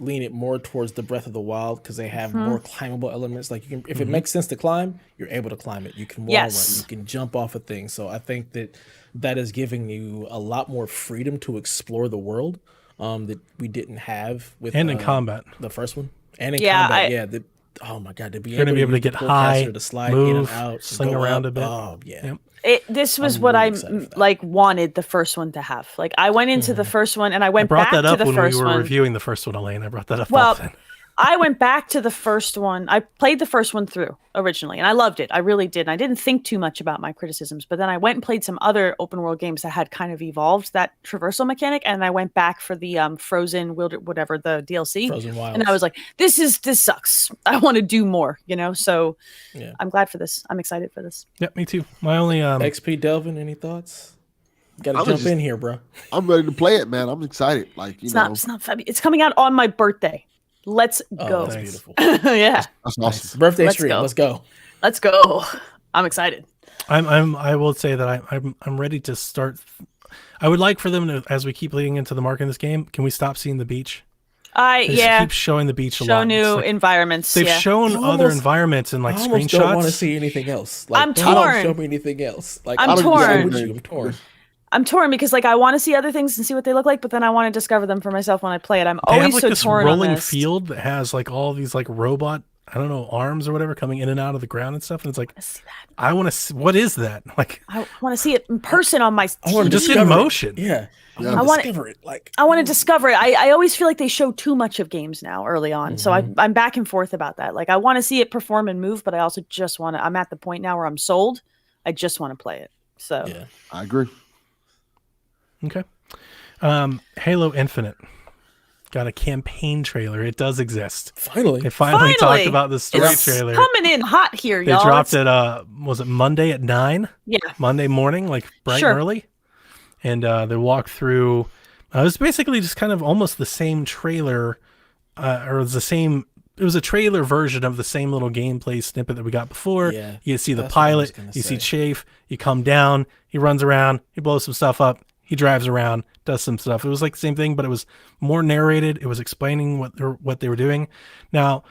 lean it more towards the Breath of the Wild because they have more climbable elements. Like you can, if it makes sense to climb, you're able to climb it. You can wall Yes. run. You can jump off of things. So I think that is giving you a lot more freedom to explore the world that we didn't have with And in combat. the first one, and in Yeah, combat. Oh my god, to be You're going to be able to use the get high, Pullcaster to slide in and move, out, sling go around up. a bit. Oh yeah. Yep. this was I'm what really I excited for that. like wanted the first one to have. Like I went into the first one and I I went brought back that to up the when we first were one. reviewing the first one, Elaine. I brought that up Well, often. I went back to the first one. I played the first one through originally, and I loved it. I really did. And I didn't think too much about my criticisms, but then I went and played some other open world games that had kind of evolved that traversal mechanic, and I went back for the Frozen whatever the DLC, Frozen Wilds. and I was like, this sucks. I want to do more, So Yeah. I'm glad for this. I'm excited for this. Yep, me too. My only XP Delvin, any thoughts? Gotta jump in here, bro. I'm ready to play it, man. I'm excited. Like It's not February. It's coming out on my birthday. Let's go. That's beautiful. Yeah. that's awesome. Birthday Let's stream. go. Let's go. Let's go. I'm excited. I will say that I'm ready to start. I would like for them to, as we keep leading into the mark in this game, can we stop seeing the beach? They just keep showing the beach a lot. Show new environments. They've shown other environments and like I almost screenshots. don't want to see anything else. Like, I'm don't torn. show me anything else. Like, I'm I don't torn. agree with you. I'm torn. I'm torn because like I want to see other things and see what they look like, but then I want to discover them for myself when I play it. I'm They have always like so this torn on rolling this. field that has like all these like robot, I don't know, arms or whatever coming in and out of the ground and stuff. And it's like, I see that. I want to see, what is that? Like, I want to see it in person on my I want TV. to just in discover motion. It. Yeah. Yeah. I want to discover it. Like, I want to discover it. I always feel like they show too much of games now early on. So I'm back and forth about that. Like I want to see it perform and move, but I also just want to, I'm at the point now where I'm sold. I just want to play it. So yeah. I agree. Okay. Halo Infinite got a campaign trailer. It does exist. Finally. They finally talked about the story It's trailer. coming in hot here, They y'all. dropped it, was it Monday at 9? Yeah. Monday morning, like bright Sure. and early. And they walked through, it was basically just kind of almost the same trailer, or it was a trailer version of the same little gameplay snippet that we got before. Yeah, You see the that's what I was pilot, gonna you see say. Chafe, you come down, he runs around, he blows some stuff up, he drives around, does some stuff. It was like the same thing, but it was more narrated. It was explaining what they were doing. Now,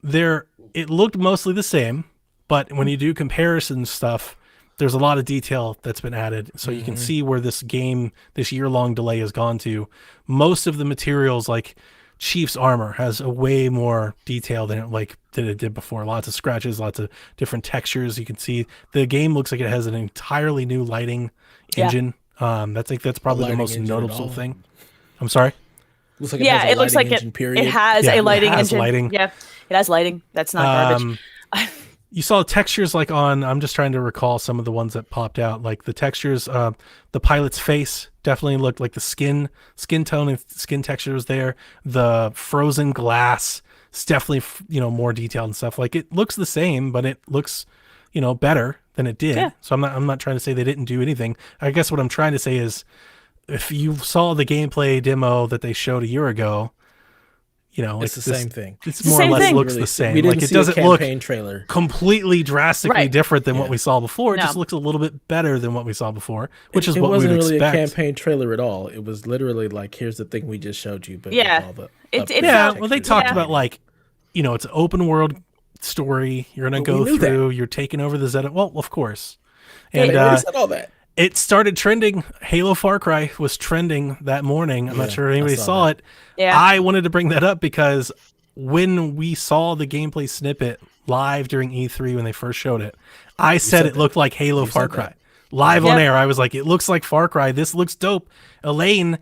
it looked mostly the same, but when you do comparison stuff, there's a lot of detail that's been added. So you can see where this year-long delay has gone to. Most of the materials, like Chief's armor, has a way more detail than it did before. Lots of scratches, lots of different textures. You can see the game looks like it has an entirely new lighting engine. That's probably the most engine at noticeable all. thing. I'm sorry. Looks like Yeah, it looks like engine, it period. has Yeah, a it lighting has engine. lighting. Yeah, it has lighting. That's not garbage. You saw textures like I'm just trying to recall some of the ones that popped out. Like the textures, the pilot's face definitely looked like the skin tone and skin texture was there. The frozen glass is definitely, more detailed and stuff. Like it looks the same, but it looks, better than it did. Yeah. So I'm not trying to say they didn't do anything. I guess what I'm trying to say is if you saw the gameplay demo that they showed a year ago, It's the same thing. It's the more or same less thing. looks the same. We didn't Like it see a doesn't look campaign trailer. completely drastically Right. different than what Yeah. we saw before. It No. just looks a little bit better than what we saw before, which is It what we wasn't would really expect. a campaign trailer at all. It was literally like, here's the thing we just showed you. But Yeah. with all the It Yeah, felt- well, they textures talked Yeah. about like, it's an open world story. You're gonna But we go knew that. through. You're taking over the Zeta. Well, of course. Yeah, And they already said all that. it started trending. Halo Far Cry was trending that morning. I'm not Yeah, sure if anybody I saw saw that. it. Yeah. I wanted to bring that up because when we saw the gameplay snippet live during E3 when they first showed it, I said said it that. looked like Halo You Far said Cry. that. Live on Yep. air, I was like, it looks like Far Cry. This looks dope. Elaine,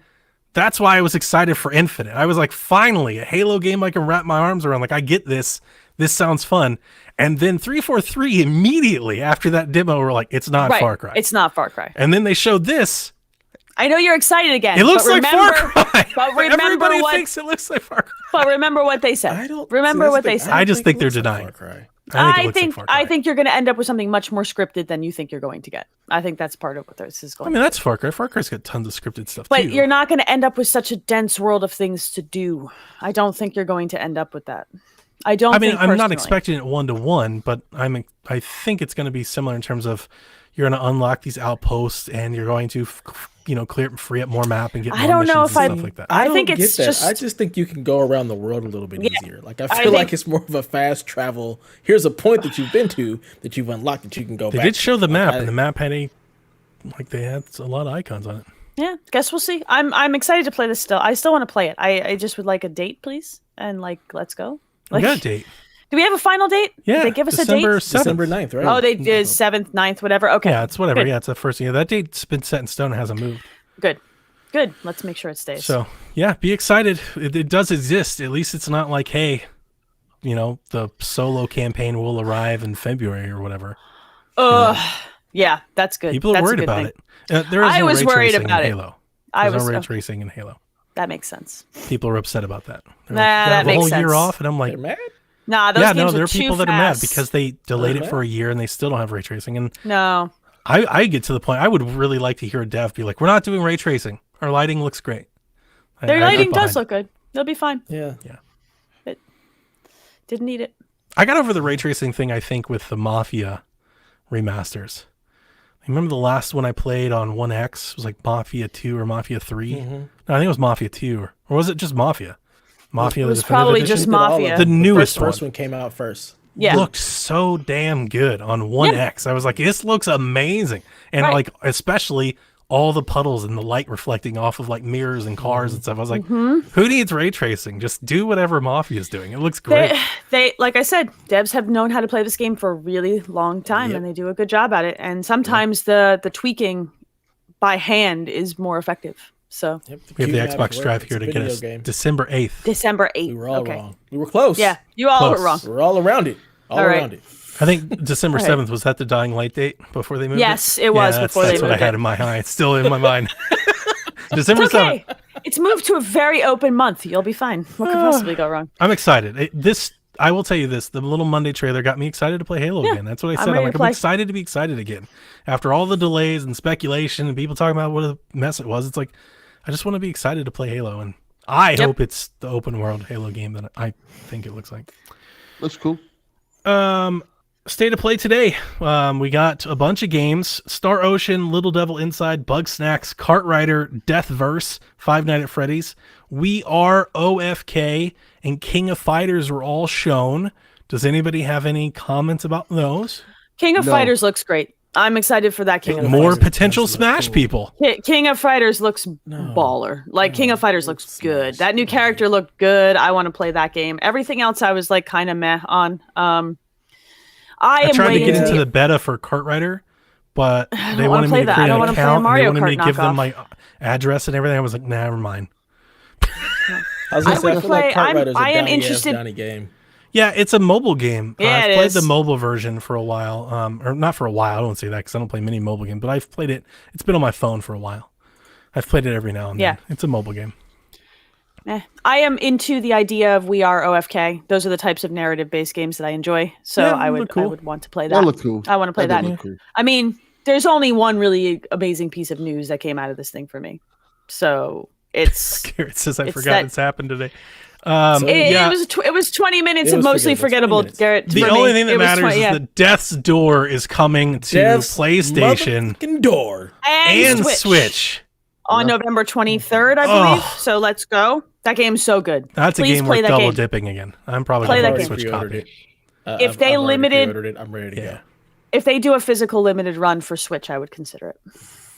that's why I was excited for Infinite. I was like, finally, a Halo game I can wrap my arms around. Like, I get this. This sounds fun. And then 343 immediately after that demo were like, it's not right. Far Cry. It's not Far Cry. And then they showed this. I know you're excited again. It looks but like remember, Far Cry. But remember Everybody what? thinks it looks like Far Cry. But remember what they said. I don't remember see, what that's the they thing. said. I just think it they're looks like denying. Far Cry. I think it looks like Far Cry. I think you're going to end up with something much more scripted than you think you're going to get. I think that's part of what this is I going. mean, that's Far Cry. Far Cry's got tons of scripted stuff But too. you're not going to end up with such a dense world of things to do. I don't think you're going to end up with that. I don't. I mean, think I'm not personally. expecting it 1-to-1, but I think it's going to be similar in terms of you're going to unlock these outposts and you're going to, free up more map and get more I don't know missions if and I- stuff like that. I don't think get it's that. just- I just think you can go around the world a little bit easier. Like I I feel like think- it's more of a fast travel. Here's a point that you've been to that you've unlocked that you can go They back. did show the map, I- and the map had they had a lot of icons on it. Yeah, guess we'll see. I'm excited to play this still. I still want to play it. I just would like a date, please, and let's go. We got a date. Do we have a final date? Yeah, Did they give us December a date? 7th. December 9th, right? Oh, they did 7th, 9th, whatever. Okay. Yeah, it's whatever. Good. Yeah, it's the first. Yeah, that date's been set in stone. It hasn't moved. Good. Let's make sure it stays. So yeah, be excited. It does exist. At least it's not like, hey, the solo campaign will arrive in February or whatever. Yeah, that's good. People are That's a worried good about thing. it. There is I no was ray worried tracing about in it. Halo. I There's was no ray tracing in Halo. That makes sense. People are upset about that. They're Nah, like, that the makes whole year sense. off, and I'm like, They're mad. Nah, those games there are are people too that are mad fast. because they delayed it for a year and they still don't have ray tracing. And No. I get to the point I would really like to hear a dev be like, "We're not doing ray tracing. Our lighting looks great." Their I get lighting behind does it. look good. They'll be fine. Yeah. Didn't need it. I got over the ray tracing thing, I think, with the Mafia remasters. I remember the last one I played on 1X was like Mafia 2 or Mafia 3. Mm-hmm. No, I think it was Mafia 2. Or was it just Mafia? Mafia, It the was Definitive probably Edition? just Did all of Mafia. The newest first one. one came out first. Yeah. Looked so damn good on 1X. I was like, this looks amazing. And Right. like, especially all the puddles and the light reflecting off of like mirrors and cars and stuff. I was like, Mm-hmm. who needs ray tracing? Just do whatever Mafia is doing. It looks great. They like I said, devs have known how to play this game for a really long time, Yep. and they do a good job at it. And sometimes the tweaking by hand is more effective. So Yep, We have the cute Xbox graphics Drive work. here It's to a get video us game. December 8th. December 8th. We were all okay. wrong. We were close. Yeah, you all Close. were wrong. We were all around it. All All right. around it. I think December All right. 7th, was that the Dying Light date before they moved Yes, it? it was that's, before they that's what moved I had it. in my eye. It's still in my mind. December It's 7th. okay. It's moved to a very open month. You'll be fine. What could possibly go wrong? I'm excited. I will tell you this, the little Monday trailer got me excited to play Halo again. That's what I said. ready to I'm play. excited to be excited again. After all the delays and speculation and people talking about what a mess it was, it's like, I just want to be excited to play Halo. And I hope it's the open world Halo game that I think it looks like. Looks cool. State of play today. We got a bunch of games: Star Ocean, Little Devil Inside, Bug Snacks, Kart Rider, Death Verse, Five Nights at Freddy's. We Are OFK and King of Fighters were all shown. Does anybody have any comments about those? King of No. Fighters looks great. I'm excited for that King of More Fighters potential does look Smash cool. people. King of Fighters looks baller. Like King of Fighters looks good. That new character looked good. I want to play that game. Everything else I was like kind of meh on. I I am tried to waiting get to into the beta for Kart Rider, but they wanna wanted play me to that. I create don't an wanna play a account. Mario They wanted me Kart to give them knockoff. my address and everything. I was like, nah, never mind. I was gonna I say, I would feel like play- Kart I'm- Rider's a I am Donnie-ass interested- Donnie game. Yeah, it's a mobile game. Yeah, I've it played is. the mobile version for a while, or not for a while. I don't say that because I don't play many mobile games, but I've played it. It's been on my phone for a while. I've played it every now and then. Yeah. It's a mobile game. I am into the idea of We Are OFK. Those are the types of narrative-based games that I enjoy. So Yeah, I they would look cool. I would want to play that. That looked cool. I want to play That that. did look cool. I mean, there's only one really amazing piece of news that came out of this thing for me. So it's Garrett says, I It's forgot that- it's happened today. it was 20 minutes It of was mostly forgettable. forgettable, 20 minutes. Garrett. The for only me. thing that It was matters 20 is yeah. that Death's Door is coming to Death's PlayStation motherfucking door. and Switch. on November 23rd, I Oh. believe. So let's go. That game's so good. That's Please a game play worth that double game. dipping again. I'm probably Play going that to game. Switch Pre-ordered copy. it. If they I've already limited- pre-ordered it, I'm ready to Yeah. go. If they do a physical limited run for Switch, I would consider it.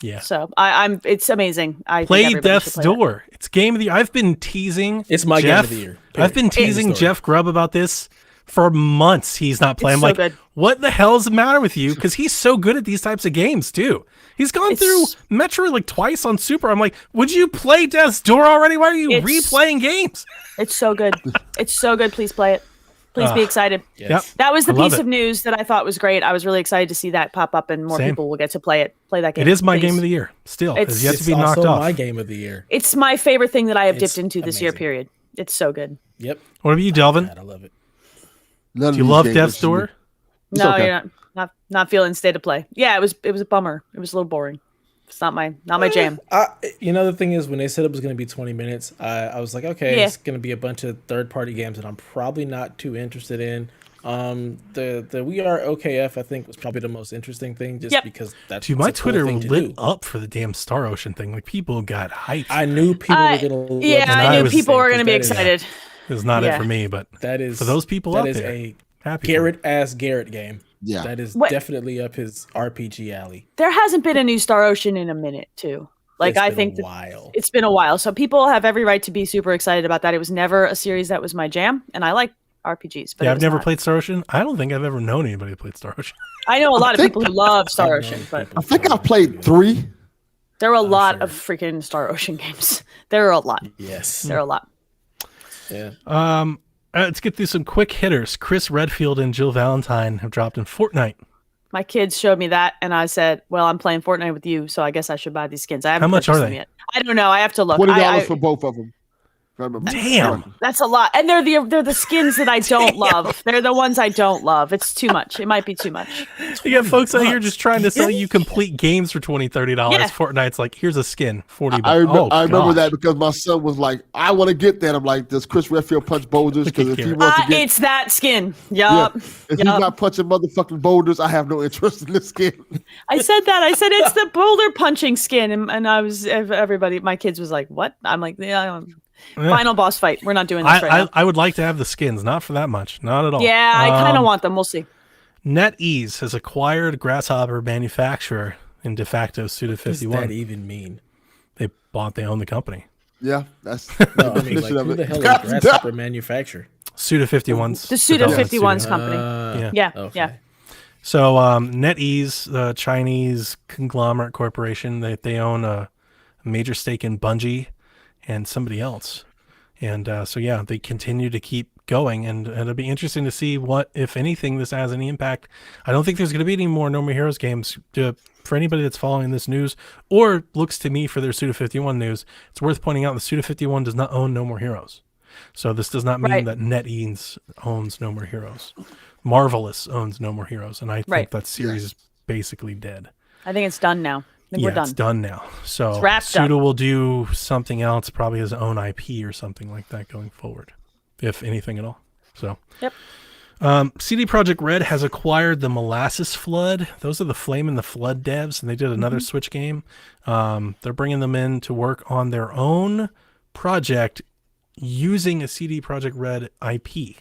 Yeah. So I'm. It's amazing. I think Play everybody Death's should play that. Door. It's game of the year. I've been teasing. It's my game of the year, I've been period. End of teasing story. Jeff Grubb about this for months. He's not playing. I'm so like, good. what the hell's the matter with you? Because he's so good at these types of games too. He's gone It's- through Metroid like twice on Super. I'm like, would you play Death's Door already? Why are you It's- replaying games? It's so good. It's so good. Please play it. Please be excited. Yes. Yep. That was the I love piece it. of news that I thought was great. I was really excited to see that pop up, and more Same. people will get to play it. Play that game. It is my please. game of the year. Still, It's- it's yet to It's be knocked also off. my game of the year. It's my favorite thing that I have It's dipped into this year. amazing. Period. It's so good. Yep. What about you, Delvin? God, I love it. None of Do you these love games Death's are- Door? It's No, okay. you're not feeling state of play. Yeah, it was a bummer. It was a little boring. It's not my jam. The thing is, when they said it was going to be 20 minutes, I was like, okay, Yeah. it's going to be a bunch of third-party games that I'm probably not too interested in. The We Are OKF, I think, was probably the most interesting thing, just Yep. because that's Dude, my a cool Twitter thing to lit do. up for the damn Star Ocean thing. Like people got hyped. I knew people were going to love Yeah, And I I knew was- people were going to be that is- excited. It was not it Yeah. for me, but That is for those people that out is there, a happy. for them. Garrett game. Yeah. That is What- definitely up his RPG alley. There hasn't been a new Star Ocean in a minute, too. Like It's I been think a that while. it's been a while, so people have every right to be super excited about that. It was never a series that was my jam, and I like RPGs. But Yeah, it I've was never not. played Star Ocean. I don't think I've ever known anybody who played Star Ocean. I know a lot of think- people who love Star I've Ocean, known but people I think who I played 3. there are a lot sure. of freaking Star Ocean games. There are a lot. Yes. There are a lot. Yeah. Let's get through some quick hitters. Chris Redfield and Jill Valentine have dropped in Fortnite. My kids showed me that, and I said, "Well, I'm playing Fortnite with you, so I guess I should buy these skins." I haven't How much purchased are them they? yet. I don't know. I have to look. $20 for both of them. Damn. That's a lot, and they're the skins that I don't love. They're the ones I don't love. It's too much. It might be too much. You got folks out here just trying to sell you complete games for $20, $30. Yeah. Fortnite's like, here's a skin, $40. I remember gosh. that because my son was like, I want to get that. I'm like, does Chris Redfield punch boulders? Because if he wants to get, It's that skin. yeah, Yup. if he's not punching motherfucking boulders, I have no interest in this skin. I said that. I said it's the boulder punching skin, and I was everybody. My kids was like, "What?" I'm like, "Yeah." Final boss fight. We're not doing this right now. I would like to have the skins, not for that much, not at all. Yeah, I kind of want them. We'll see. NetEase has acquired Grasshopper manufacturer in de facto What does Suda51. that even mean? They own the company. Yeah, that's No, I mean, like, who the hell is Grasshopper manufacturer? Suda51's The Suda development 51's studio. company. Yeah. Yeah, Okay. yeah. So NetEase, the Chinese conglomerate corporation, they own a major stake in Bungie and somebody else. And so, yeah, they continue to keep going. And it'll be interesting to see what, if anything, this has any impact. I don't think there's going to be any more No More Heroes games. For anybody that's following this news or looks to me for their Suda51 news, it's worth pointing out that Suda51 does not own No More Heroes. So this does not mean that NetEase owns No More Heroes. Marvelous owns No More Heroes. And I think that series is basically dead. I think it's done now. I think we're done. It's done now. So It's wrapped Suda up. will do something else, probably his own IP or something like that going forward, if anything at all. So, Yep. CD Projekt Red has acquired the Molasses Flood. Those are the Flame and the Flood devs, and they did another Switch game. They're bringing them in to work on their own project using a CD Projekt Red IP.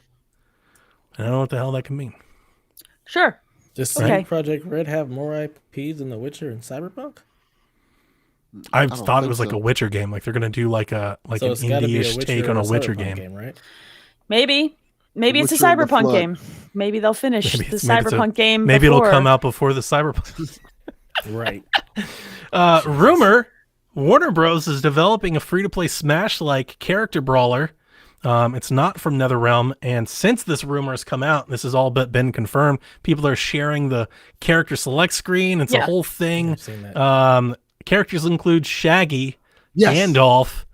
I don't know what the hell that can mean. Sure. Does Okay. CD Projekt Red have more IPs than The Witcher and Cyberpunk? I don't thought it think was like so. a Witcher game. Like they're going to do like an So it's gotta be a indie-ish Witcher take on or a Witcher Cyberpunk game. right? Maybe it's a Witcher and the Cyberpunk Flood. game. Maybe they'll finish Maybe the it's a- Cyberpunk game. Maybe it'll before. come out before the Cyberpunk. Right. Rumor: Warner Bros. Is developing a free-to-play Smash-like character brawler. It's not from NetherRealm, and since this rumor has come out, this has all but been confirmed. People are sharing the character select screen. It's a Yeah. whole thing. I've seen that. Characters include Shaggy, Yes. Gandalf,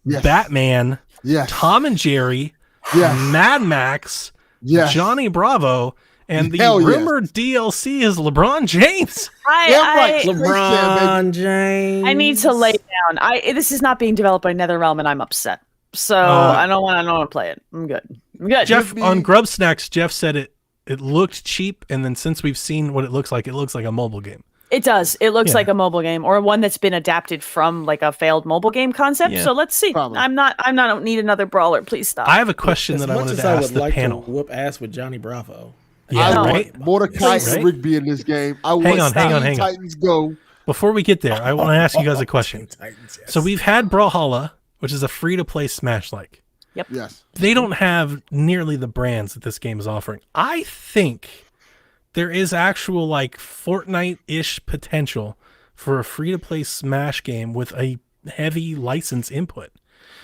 Yes. Batman, Yes. Tom and Jerry, Yes. Mad Max, Yes. Johnny Bravo, and the Hell yes. rumored DLC is LeBron James. Yeah, right. LeBron James. I need to lay down. This is not being developed by NetherRealm, and I'm upset. So I don't want to play it. I'm good. Jeff on Grub Snacks, Jeff said it looked cheap, and then since we've seen what it looks like a mobile game. It does. It looks like a mobile game or one that's been adapted from like a failed mobile game concept. Yeah. So let's see. Probably. I don't need another brawler. Please stop. I have a question As that I much wanted as to I ask would the like panel. to whoop ass with Johnny Bravo. Yeah, I right. want Mordecai Right? and Rigby in this game. I want hang on. Titans Go. Before we get there, I want to ask you guys a question. Titans, yes. So we've had Brawlhalla, which is a free-to-play Smash-like. Yes. They don't have nearly the brands that this game is offering. I think there is actual like Fortnite-ish potential for a free-to-play Smash game with a heavy license input.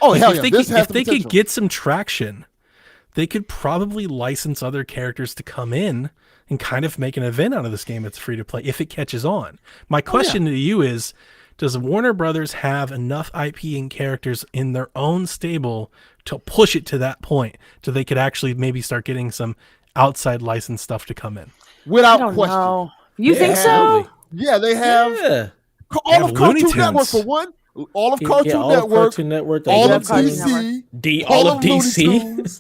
Oh, Like, hell if yeah. they This could, has if the they potential. could get some traction, they could probably license other characters to come in and kind of make an event out of this game that's free to play if it catches on. My question to you is, does Warner Brothers have enough IP and characters in their own stable to push it to that point so they could actually maybe start getting some outside licensed stuff to come in? I Without don't question. know. You Yeah, think so? absolutely. Yeah, they have Yeah. all have of Looney Cartoon Network Tunes. for one. All of Yeah, Cartoon all of Network. Cartoon Network. they All have of Cartoon DC. all of Looney DC. Tunes.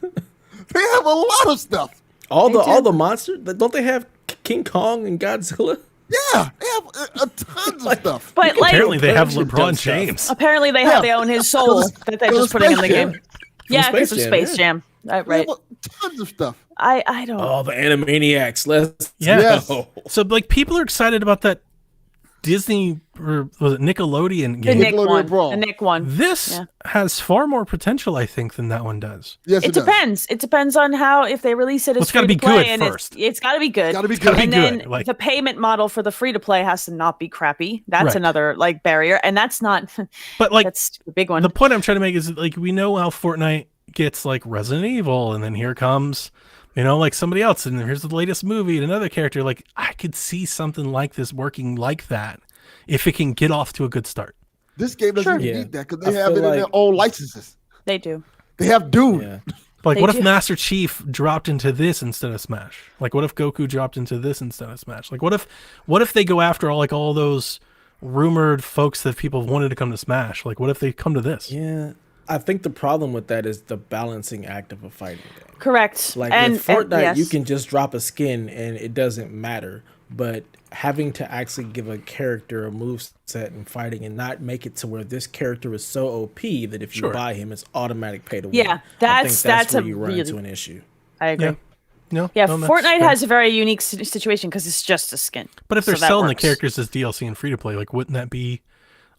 They have a lot of stuff. all They the do. monsters. Don't they have King Kong and Godzilla? Yeah, they have a tons of stuff. But like Apparently they have Bunch of LeBron dumb stuff. James. apparently they own his soul that they just put in the game. Yeah, because of Space Jam. They Right. have tons of stuff. I don't. Oh, the Animaniacs. Let's Yeah. Yes. go. So like people are excited about that Disney or was it Nickelodeon The game? Nick Nickelodeon one. Brawl. The Nick one. This Yeah. has far more potential, I think, than that one does. Yes, It does. depends. It depends on how if they release it as It's gotta free be to play, good and first. It's got to be good. Gotta be good. And Be then good, like- the payment model for the free to play has to not be crappy. That's Right. another like barrier, and that's not. But like That's the big one. the point I'm trying to make is like we know how Fortnite gets like Resident Evil, and then here comes, like somebody else, and here's the latest movie and another character. Like I could see something like this working like that if it can get off to a good start. This game doesn't even need that because they have it in their own licenses. They do. They have Dune. Yeah. Like, what if Master Chief dropped into this instead of Smash? Like, what if Goku dropped into this instead of Smash? Like, what if they go after all those rumored folks that people wanted to come to Smash? Like, what if they come to this? Yeah, I think the problem with that is the balancing act of a fighting game. Correct. Like and with Fortnite, yes. you can just drop a skin and it doesn't matter. But having to actually give a character a move set and fighting and not make it to where this character is so OP that if you buy him, it's automatic pay to win. Yeah, I think that's where a you run really, into an issue. I agree. No, Fortnite has a very unique situation because it's just a skin. But if they're selling the characters as DLC and free to play, like wouldn't that be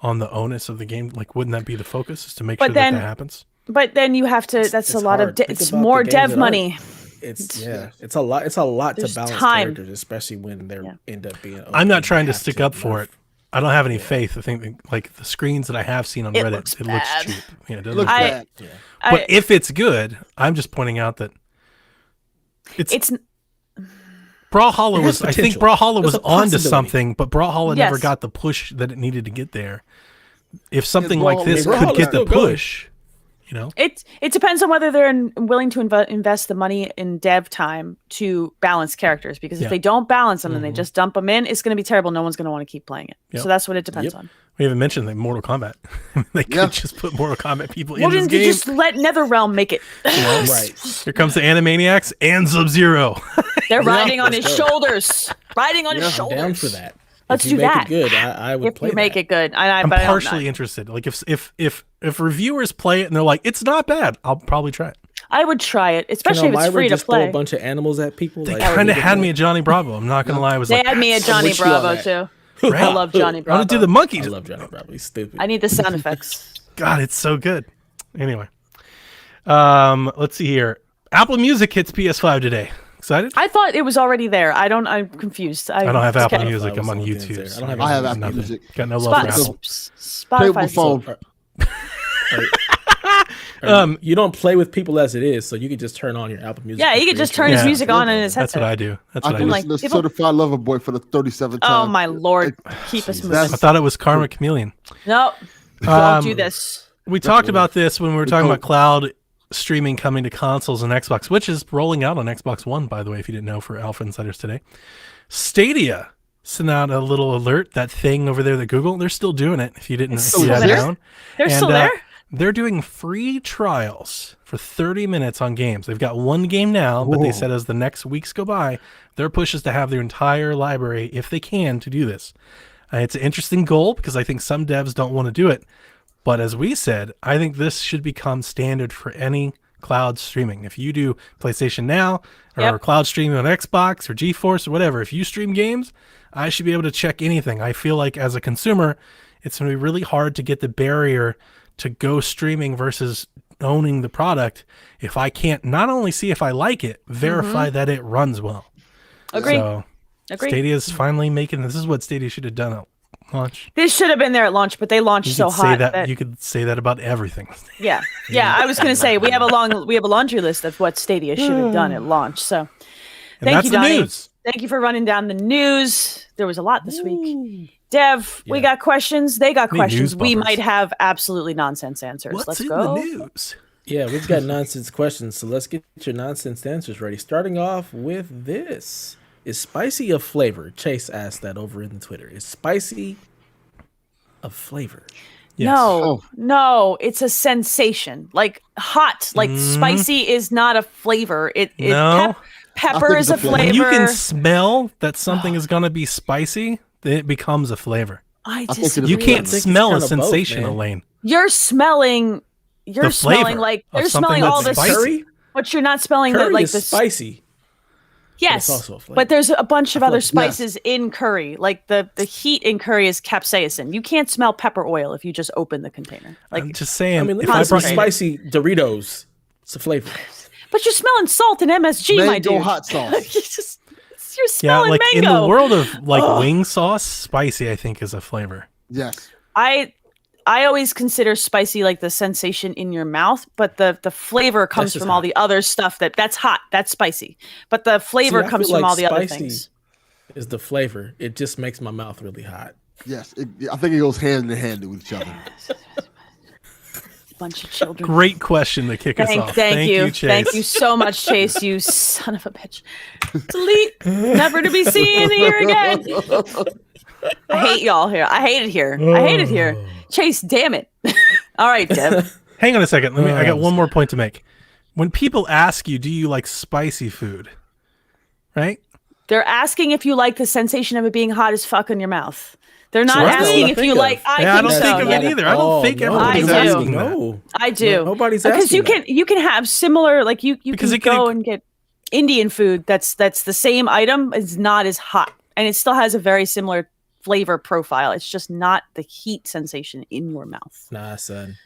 on the onus of the game? Like wouldn't that be the focus, is to make sure that happens? But then you have to. That's a lot of. It's more dev money. It's a lot. It's a lot to balance characters, especially when they end up being. I'm not trying to stick up for it. I don't have any faith. I think like the screens that I have seen on Reddit, it looks cheap. Yeah, it does look bad. But if it's good, I'm just pointing out that it's Brawlhalla was. I think Brawlhalla was onto something, but Brawlhalla never got the push that it needed to get there. If something like this could get the push. It depends on whether they're willing to invest the money in dev time to balance characters. Because if they don't balance them and they just dump them in, it's going to be terrible. No one's going to want to keep playing it. Yep. So that's what it depends on. We haven't mentioned Mortal Kombat. They could just put Mortal Kombat people in this game. Just let NetherRealm make it. Right. Here comes the Animaniacs and Sub-Zero. They're riding on his shoulders. Riding on his shoulders. I'm down for that. Let's do that. If you make it good, I would play that. If you make it good. I'm partially interested. Like if reviewers play it and they're like, it's not bad, I'll probably try it. I would try it, especially if it's free to play. Throw a bunch of animals at people. They kind of had me at Johnny Bravo. I'm not gonna lie. They had me at Johnny Bravo too. Right? I love Johnny Bravo. I want to do the monkey. I love Johnny Bravo. He's stupid. I need the sound effects. God, it's so good. Anyway, let's see here. Apple Music hits PS5 today. Excited? I thought it was already there. I'm confused. I don't have Apple Music. I'm on YouTube. So I have Apple Music. Got no love for Apple. Spotify's phone. You don't play with people as it is, so you could just turn on your Apple Music. Yeah, he could just turn his music on in his headset. That's what I do. I can listen to Certified Lover Boy for the 37th time. Oh my lord! Keep us moving. I thought it was Karma Chameleon. No, don't do this. We talked about this when we were talking about cloud streaming coming to consoles and Xbox, which is rolling out on Xbox One, by the way, if you didn't know, for Alpha Insiders today. Stadia sent out a little alert, that thing over there that Google, they're still doing it, if you didn't see that down. They're still there? They're doing free trials for 30 minutes on games. They've got one game now, but they said as the next weeks go by, their push is to have their entire library, if they can, to do this. It's an interesting goal because I think some devs don't want to do it. But as we said, I think this should become standard for any cloud streaming. If you do PlayStation Now or cloud streaming on Xbox or GeForce or whatever, if you stream games, I should be able to check anything. I feel like as a consumer, it's going to be really hard to get the barrier to go streaming versus owning the product if I can't not only see if I like it, verify that it runs well. Agree. So Stadia's finally making this is what Stadia should have done at launch. This should have been there at launch, but they launched so hot that you could say that about everything. Yeah. I was going to say we have a laundry list of what Stadia should have done at launch. So thank you, Donnie. Thank you for running down the news. There was a lot this week. Dev, we got questions. They got questions. We might have absolutely nonsense answers. Let's go. What's in the news? Yeah, we've got nonsense questions. So let's get your nonsense answers ready. Starting off with this. Is spicy a flavor? Chase asked that over in the Twitter. Is spicy a flavor? Yes. No, it's a sensation. Like hot, like spicy is not a flavor. Pepper is a flavor. When you can smell that something is going to be spicy, it becomes a flavor. I disagree. You can't smell a sensation, Elaine. You're smelling like they're smelling all this curry, but you're not smelling curry the spicy. Yes, but there's a bunch of other spices in curry. Like the heat in curry is capsaicin. You can't smell pepper oil if you just open the container. Like I'm just saying, I mean, if I brought spicy Doritos, it's a flavor. But you're smelling salt and MSG, my dude. Mango hot sauce. You're smelling like mango. In the world of wing sauce, spicy I think is a flavor. Yes. I I always consider spicy like the sensation in your mouth, but the flavor comes from all the other stuff that's hot. That's spicy. But the flavor comes from all the other things. Is the flavor. It just makes my mouth really hot. Yes, I think it goes hand in hand with each other. Bunch of children. Great question to kick us off. Thank you. Chase. Thank you so much, Chase, you son of a bitch. Delete. Never to be seen here again. I hate y'all here. I hate it here. Chase, damn it. All right, Dev. Hang on a second. I got one more point to make. When people ask you, do you like spicy food? Right? They're asking if you like the sensation of it being hot as fuck in your mouth. They're not asking if you like. I don't think of it either. I don't think everybody's asking that. I do. Nobody's asking because you can have similar, like you can go and get Indian food that's the same item, is not as hot, and it still has a very similar flavor profile. It's just not the heat sensation in your mouth. Nah, son.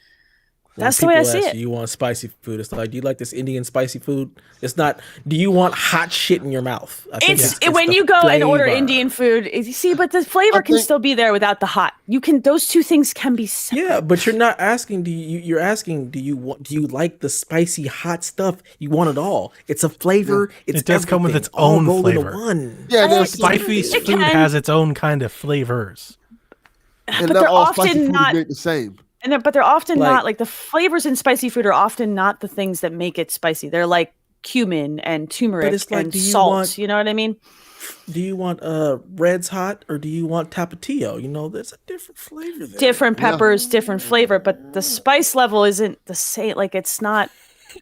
That's the way I see it. You want spicy food? It's like, do you like this Indian spicy food? It's not. Do you want hot shit in your mouth? It's when you go and order Indian food. You see, but the flavor can still be there without the hot. You can. Those two things can be separate. Yeah, but you're not asking. You're asking. Do you like the spicy hot stuff? You want it all. It's a flavor. Yeah. It does come with its own flavor. Yeah, spicy food has its own kind of flavors. And but not they're all spicy often food not is the same. But they're often not like the flavors in spicy food are often not the things that make it spicy. They're like cumin and turmeric and salt. You know what I mean? Do you want reds hot or do you want tapatio? You know, there's a different flavor there. Different peppers, different flavor, but the spice level isn't the same. Like it's not.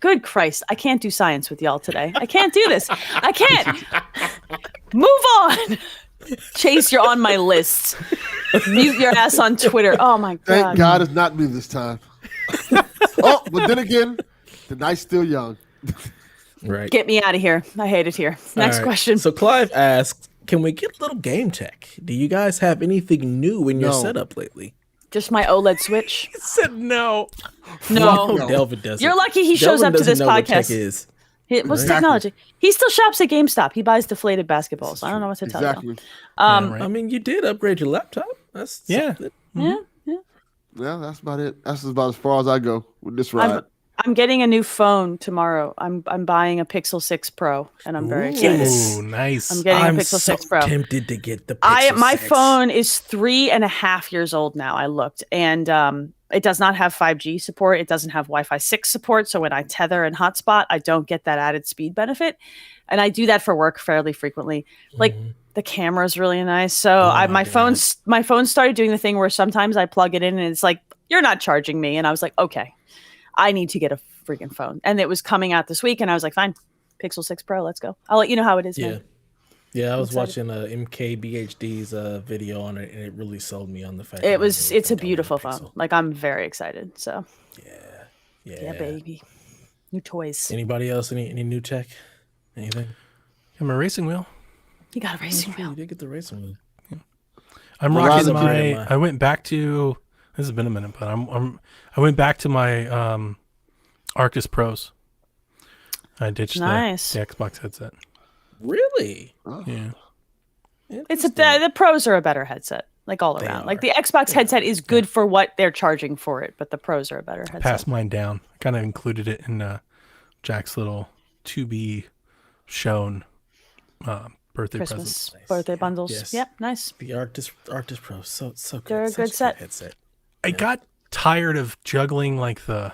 Good Christ, I can't do science with y'all today. I can't do this. I can't. Move on. Chase, you're on my list. Mute your ass on Twitter. Oh my God. Thank God it's not me this time. But then again, the night's still young. Right. Get me out of here. I hate it here. Next question. So Clive asks, can we get a little game tech? Do you guys have anything new in your setup lately? Just my OLED Switch. He said no. No. Delvin doesn't. You're lucky he shows up to this podcast. What's technology? He still shops at GameStop. He buys deflated basketballs. I don't know what to tell you. I mean, you did upgrade your laptop. That's something. Yeah. Yeah, that's about it. That's about as far as I go with this ride. I'm getting a new phone tomorrow. I'm buying a Pixel 6 Pro, and I'm very excited. Ooh, nice. I'm getting a Pixel 6 Pro. Tempted to get the Pixel 6. My phone is 3.5 years old now. I looked, and it does not have 5G support. It doesn't have Wi-Fi 6 support. So when I tether and hotspot, I don't get that added speed benefit. And I do that for work fairly frequently. Like the camera is really nice. So my phone started doing the thing where sometimes I plug it in and it's like, you're not charging me. And I was like, okay, I need to get a freaking phone. And it was coming out this week. And I was like, fine, Pixel 6 Pro, let's go. I'll let you know how it is, man. Yeah, I was watching MKBHD's video on it, and it really sold me on the fact. It's a beautiful phone. Like I'm very excited. So yeah, baby, new toys. Anybody else? Any new tech? Anything? I'm a racing wheel. You got a racing wheel. You did get the racing wheel. Yeah. I'm rocking my. I went back to. This has been a minute, but I went back to my Arctis Pros. I ditched the Xbox headset. Really? Oh. Yeah. It's the Pros are a better headset, like all around. Like the Xbox headset is good for what they're charging for it, but the Pros are a better headset. Passed mine down. I kind of included it in Jack's little to be shown birthday presents. Birthday bundles. Yes. Yep, nice. The Arctis Pro, so good. They're a good set. Headset. I got tired of juggling like the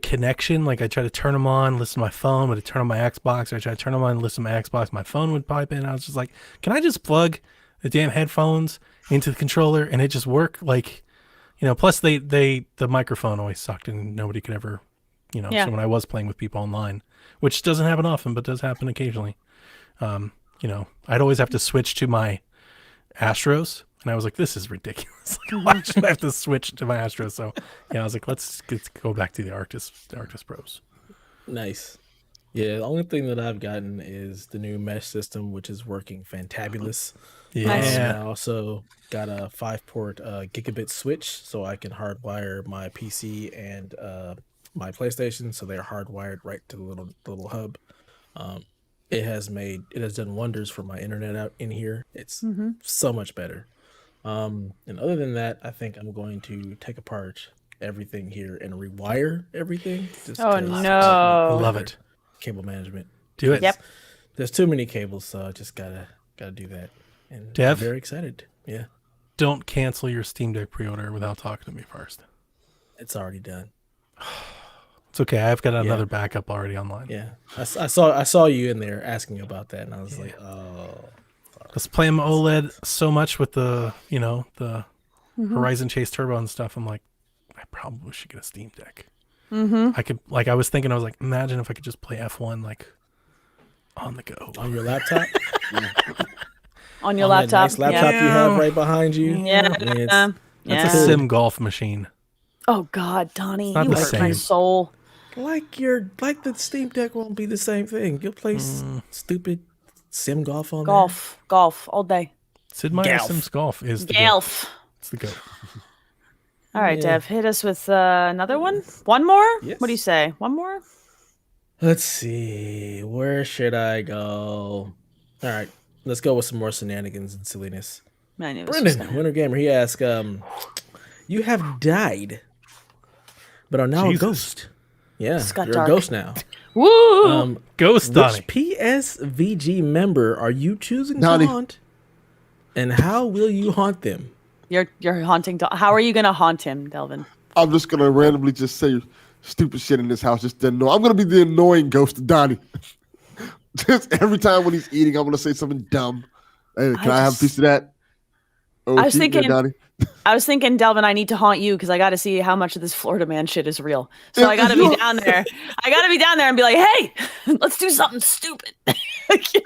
connection. Like I try to turn them on, listen to my phone, but I turn on my Xbox. Or I try to turn them on and listen to my Xbox. My phone would pipe in. I was just like, can I just plug the damn headphones into the controller and it just work? Like, plus the microphone always sucked and nobody could ever, so when I was playing with people online, which doesn't happen often, but does happen occasionally. I'd always have to switch to my Astros. And I was like, this is ridiculous. Like, why should I have to switch to my Astros? So, I was like, let's go back to the Arctis Pros. Nice. Yeah, the only thing that I've gotten is the new mesh system, which is working fantabulous. Yeah. I also got a 5-port gigabit switch, so I can hardwire my PC and my PlayStation, so they're hardwired right to the little hub. It has done wonders for my internet out in here. It's so much better. And other than that, I think I'm going to take apart everything here and rewire everything. Just Oh 'cause no! I love it. Cable management. Do it. Yep. There's too many cables, so I just gotta do that. And Dev? I'm very excited. Yeah, Don't cancel your Steam Deck pre-order without talking to me first. it's already done. It's okay. I've got another backup already online. Yeah, I saw you in there asking about that, and I was like, oh. I was playing my OLED so much with the Horizon Chase Turbo and stuff. I'm like, I probably should get a Steam Deck. I was thinking, imagine if I could just play F1 like on the go. On your laptop. On your On that laptop. nice laptop you have right behind you. Yeah. I mean, It's a sim golf machine. Oh God, Donnie, not you the hurt my same. soul. like the Steam Deck won't be the same thing. You'll play stupid sim golf on Golf all day. Sid Meier's Golf. Sims Golf is the Golf. goat. It's the goat. All right, Yeah. Dev, hit us with another one. One more? Yes. What do you say? One more? Let's see. Where should I go? All right. Let's go with some more shenanigans and silliness. I knew this was Brendan, Winter Gamer, he asked, you have died, but are now Jesus. a ghost. Yeah, got you're dark. a ghost now. Woo! Ghost Donnie. Which PSVG member are you choosing Donnie. to haunt? And how will you haunt them? You're haunting. How are you gonna haunt him, Delvin? I'm just gonna randomly just say stupid shit in this house. Just to annoy. I'm gonna be the annoying ghost of Donnie. Just every time when he's eating, I'm gonna say something dumb. Hey, can I have a piece of that? Oh, I was keep it, thinking- Donnie. I was thinking, Delvin, I need to haunt you because I got to see how much of this Florida man shit is real. So I got to be down there. I got to be down there and be like, hey, let's do something stupid. Just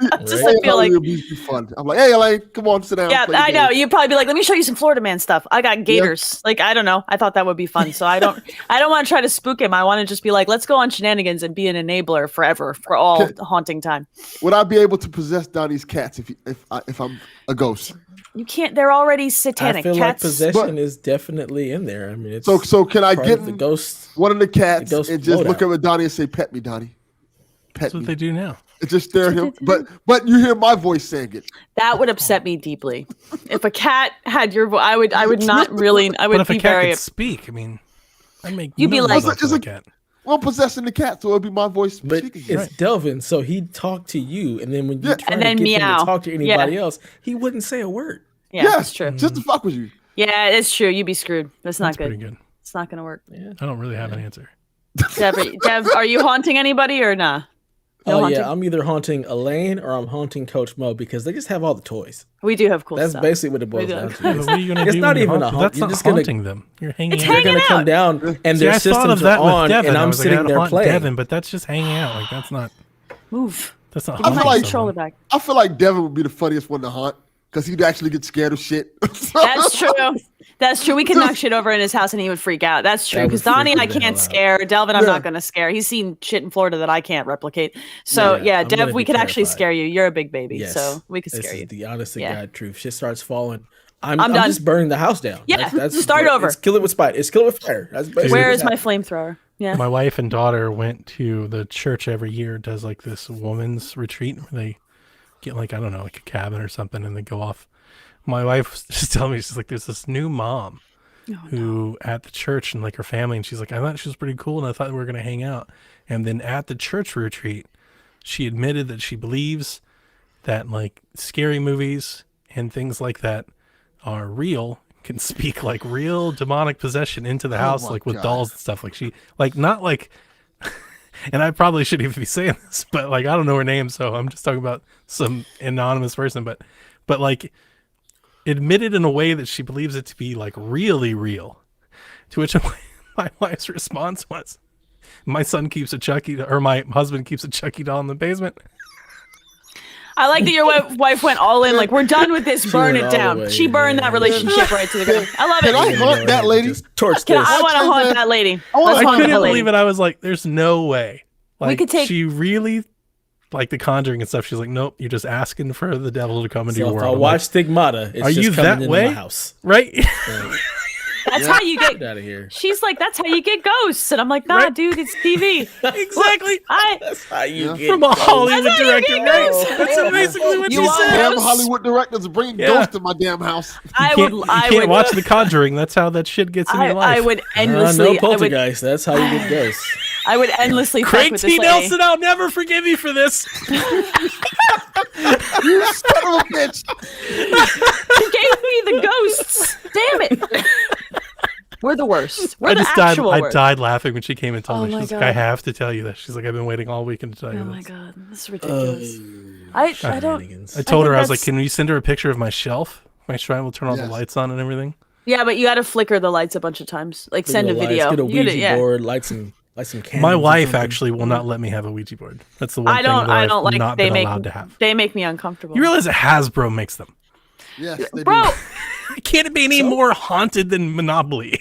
I feel like. It'll be fun. I'm like, hey, Elaine, come on, sit down. Yeah, play the I know. game. You'd probably be like, let me show you some Florida man stuff. I got gators. Like, I don't know. I thought that would be fun. So I don't want to try to spook him. I want to just be like, let's go on shenanigans and be an enabler forever for all haunting time. Would I be able to possess Donnie's cats if I'm a ghost? You can't. They're already satanic. I feel like Cats. possession But- is definitely in there. I mean, it's So can I part get of the ghost. one of the cats ghost and just look loadout. up at Donnie and say, "Pet me, Donnie, pet That's what me." they do now. It just stare at him, but you hear my voice saying it. That would upset me deeply. If a cat had your voice, I would not really. I But would if a be cat very. could speak, I mean, I'd make You'd be millions like- off of a cat. Well, possessing the cat, so it'll be my voice But speaking. it's Delvin, so he'd talk to you, and then when you try And to then get him meow. to talk to anybody Yeah. else, he wouldn't say a word. Yeah, Yes, that's true. just to fuck with you. Yeah, it's true. You'd be screwed. That's not That's pretty good. good. It's not gonna work. I don't really have an answer. Dev, are you haunting anybody or nah? No Oh haunting? yeah, I'm either haunting Elaine or I'm haunting Coach Mo because they just have all the toys. We do have cool That's stuff. basically what it boils We do. down Yeah, to. but what are you going to It's do? not when you even haunt a them? haunt. That's You're not just gonna- haunting them. You're hanging It's out. They're hanging gonna come out. down and See, their I thought systems of that are on, with Devin. and I I'm was like, sitting I'd there haunt playing. Devin, but that's just hanging out. Like that's not. Move. That's not. Give me I my feel like- controller back. I feel like Devin would be the funniest one to haunt because he'd actually get scared of shit. That's true. That's true. We could knock shit over in his house and he would freak out. That's true. That would Because Donnie, freak I me the can't hell out. scare. Delvin, I'm Yeah. not going to scare. He's seen shit in Florida that I can't replicate. So, yeah, I'm gonna Dev, we be could actually terrified. scare you. You're a big baby. Yes. So we could This scare is you. the honest to Yeah. God truth. Shit starts falling. I'm done. just burning the house down. Yeah, just start over. It's kill it with spite. It's kill it with fire. That's basically Where what's is my happening. flamethrower? Yeah. My wife and daughter went to the church every year. Does like this woman's retreat where they get like I don't know, like a cabin or something, and they go off. My wife was just telling me she's like, there's this new mom who at the church and like her family, and she's like, I thought she was pretty cool, and I thought we were gonna hang out. And then at the church retreat, she admitted that she believes that like scary movies and things like that are real, can speak like real demonic possession into the house, my like with God. dolls and stuff. Like she like not like and I probably shouldn't even be saying this, but like I don't know her name, so I'm just talking about some anonymous person, but like admitted in a way that she believes it to be like really real. To which my wife's response was, my son keeps a Chucky, or my husband keeps a Chucky doll in the basement. I like that your wife went all in. Like, we're done with this. Burn went it all the down. way, She burned yeah. that relationship right to the ground. I love Can I it. haunt that lady? Just torch Can this. I want to Actually, haunt man, that lady. I wanna Let's I haunt couldn't that lady. believe it. I was like, there's no way. Like could take- she really like the Conjuring and stuff. She's like, nope, you're just asking for the devil to come into So your if world. I I'm watch like, Stigmata, it's are just you coming that into way? my house. right? That's how you get. Get out of here. She's like, that's how you get ghosts, and I'm like, nah, dude, it's TV. Exactly. That's how you get From a Hollywood That's how you director, get right? ghosts. That's basically what You she want said. Damn ghosts? Hollywood directors bringing ghosts to my damn house. I You would. can't watch The Conjuring. That's how that shit gets in your life. I would No endlessly. poltergeist. That's how you get ghosts. I would endlessly fuck Craig with T. this lady. Nelson, I'll never forgive you for this. You son of a bitch. She gave me the ghosts. Damn it. We're the worst. We're the actual I worst. died laughing when she came and told Oh me. my She's like, God. I have to tell you this. She's like, I've been waiting all weekend to tell you Oh my this. god, this is ridiculous. I don't. I told her, I was like, that's- can we send her a picture of my shelf? My shrine will turn all the Yes. lights on and everything. Yeah, but you got to flicker the lights a bunch of times. Like send a video. Get a You gotta- Ouija board, light some candles. My or wife something. actually will not let me have a Ouija board. That's the one I thing don't. that I I've don't like. not They been make. allowed to have. They make me uncomfortable. You realize that Hasbro makes them? Yes, they Bro, do. Can't it be any more haunted than Monopoly?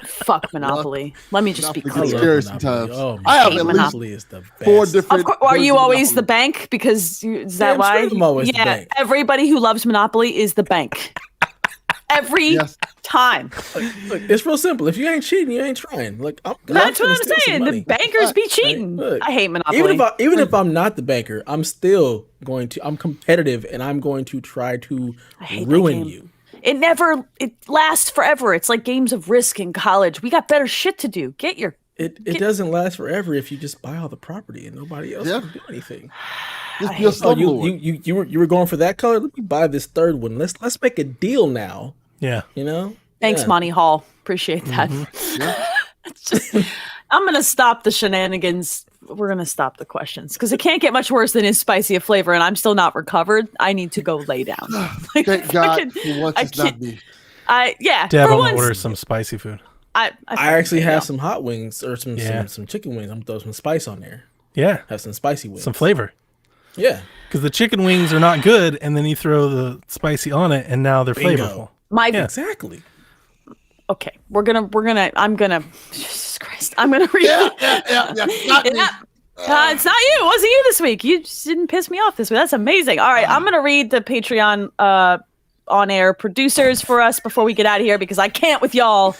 fuck Monopoly. Let me just be Monopoly clear. gets Monopoly. scary sometimes. Oh, I have hate at Monopoly least is the best. 4 different. Of course, are you versions of always the Monopoly. bank? Because is Yeah, that I'm why? straight, I'm always the bank. Everybody who loves Monopoly is the bank. Every Yes. time. Look, it's real simple. If you ain't cheating, you ain't trying. Like That's I'm what I'm gonna steal some saying. The money. bankers be cheating. Look, I hate Monopoly. Even if I'm not the banker, I'm still going to. I'm competitive, and I'm going to try to hate that ruin game. you. It lasts forever. It's like games of Risk in college. We got better shit to do. Get your It doesn't last forever if you just buy all the property and nobody else Yeah. can do anything. Just be a Oh, slumlord. you were going for that color. Let me buy this third one. Let's make a deal now. Yeah. You know. Thanks, Yeah. Monty Hall. Appreciate that. Yeah. It's just, I'm gonna stop the shenanigans. We're gonna stop the questions because it can't get much worse than is spicy a flavor, and I'm still not recovered. I need to go lay down. Like, Thank God fucking- for once I it's not can't- me. Dev, for I'm once, gonna order some spicy food. I actually fucking have know. some hot wings or some chicken wings. I'm gonna throw some spice on there. Yeah. Have some spicy wings. Some flavor. Yeah. Because the chicken wings are not good, and then you throw the spicy on it, and now they're Bingo. flavorful. My Yeah. Exactly. okay. I'm gonna. Jesus Christ. I'm gonna read. Yeah. Not me. Yeah. It's not you. It wasn't you this week. You just didn't piss me off this week. That's amazing. All right, I'm going to read the Patreon on-air producers for us before we get out of here because I can't with y'all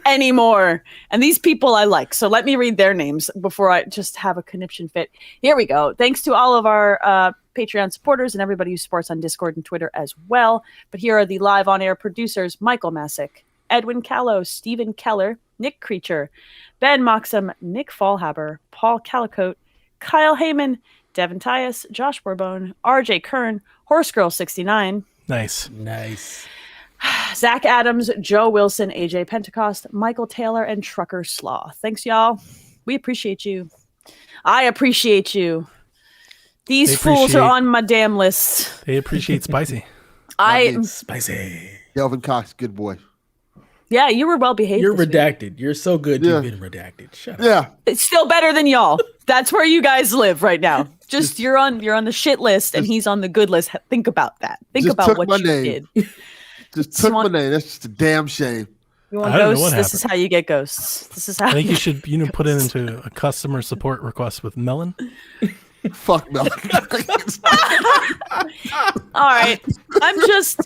anymore. And these people I like. So let me read their names before I just have a conniption fit. Here we go. Thanks to all of our Patreon supporters and everybody who supports on Discord and Twitter as well. But here are the live on-air producers: Michael Masick, Edwin Calo, Stephen Keller, Nick Creature, Ben Moxham, Nick Faulhaber, Paul Callicoat, Kyle Haiman, Devin Tyus, Josh Borbone, RJ Kern, Horse Girl 69, Nice. Zach Adams, Joe Wilson, AJ Pentecost, Michael Taylor, and Trucker Slaw. Thanks, y'all. We appreciate you. I appreciate you. These They fools are appreciate- on my damn list. They appreciate spicy. Spicy. Delvin Cox, good boy. Yeah, you were well behaved. You're this week. redacted. You're so good. Yeah. You've been redacted. Shut up. Yeah. It's still better than y'all. That's where you guys live right now. Just you're on the shit list and he's on the good list. Think about that. Think just about took what my you name. did. Just took want- my name. That's just a damn shame. You want I don't know ghosts? what This is how you get ghosts. This is how I think you you should put it into a customer support request with Melon. Fuck no. All right. I'm just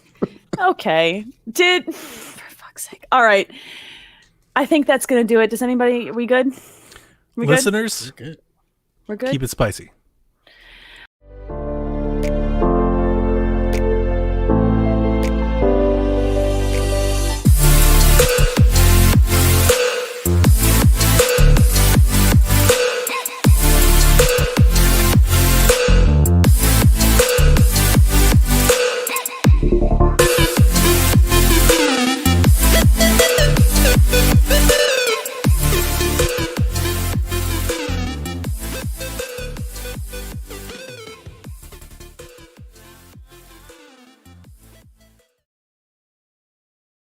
okay. For fuck's sake. All right. I think that's gonna do it. Does anybody we good? We good? Listeners, Good. We're good. keep it spicy.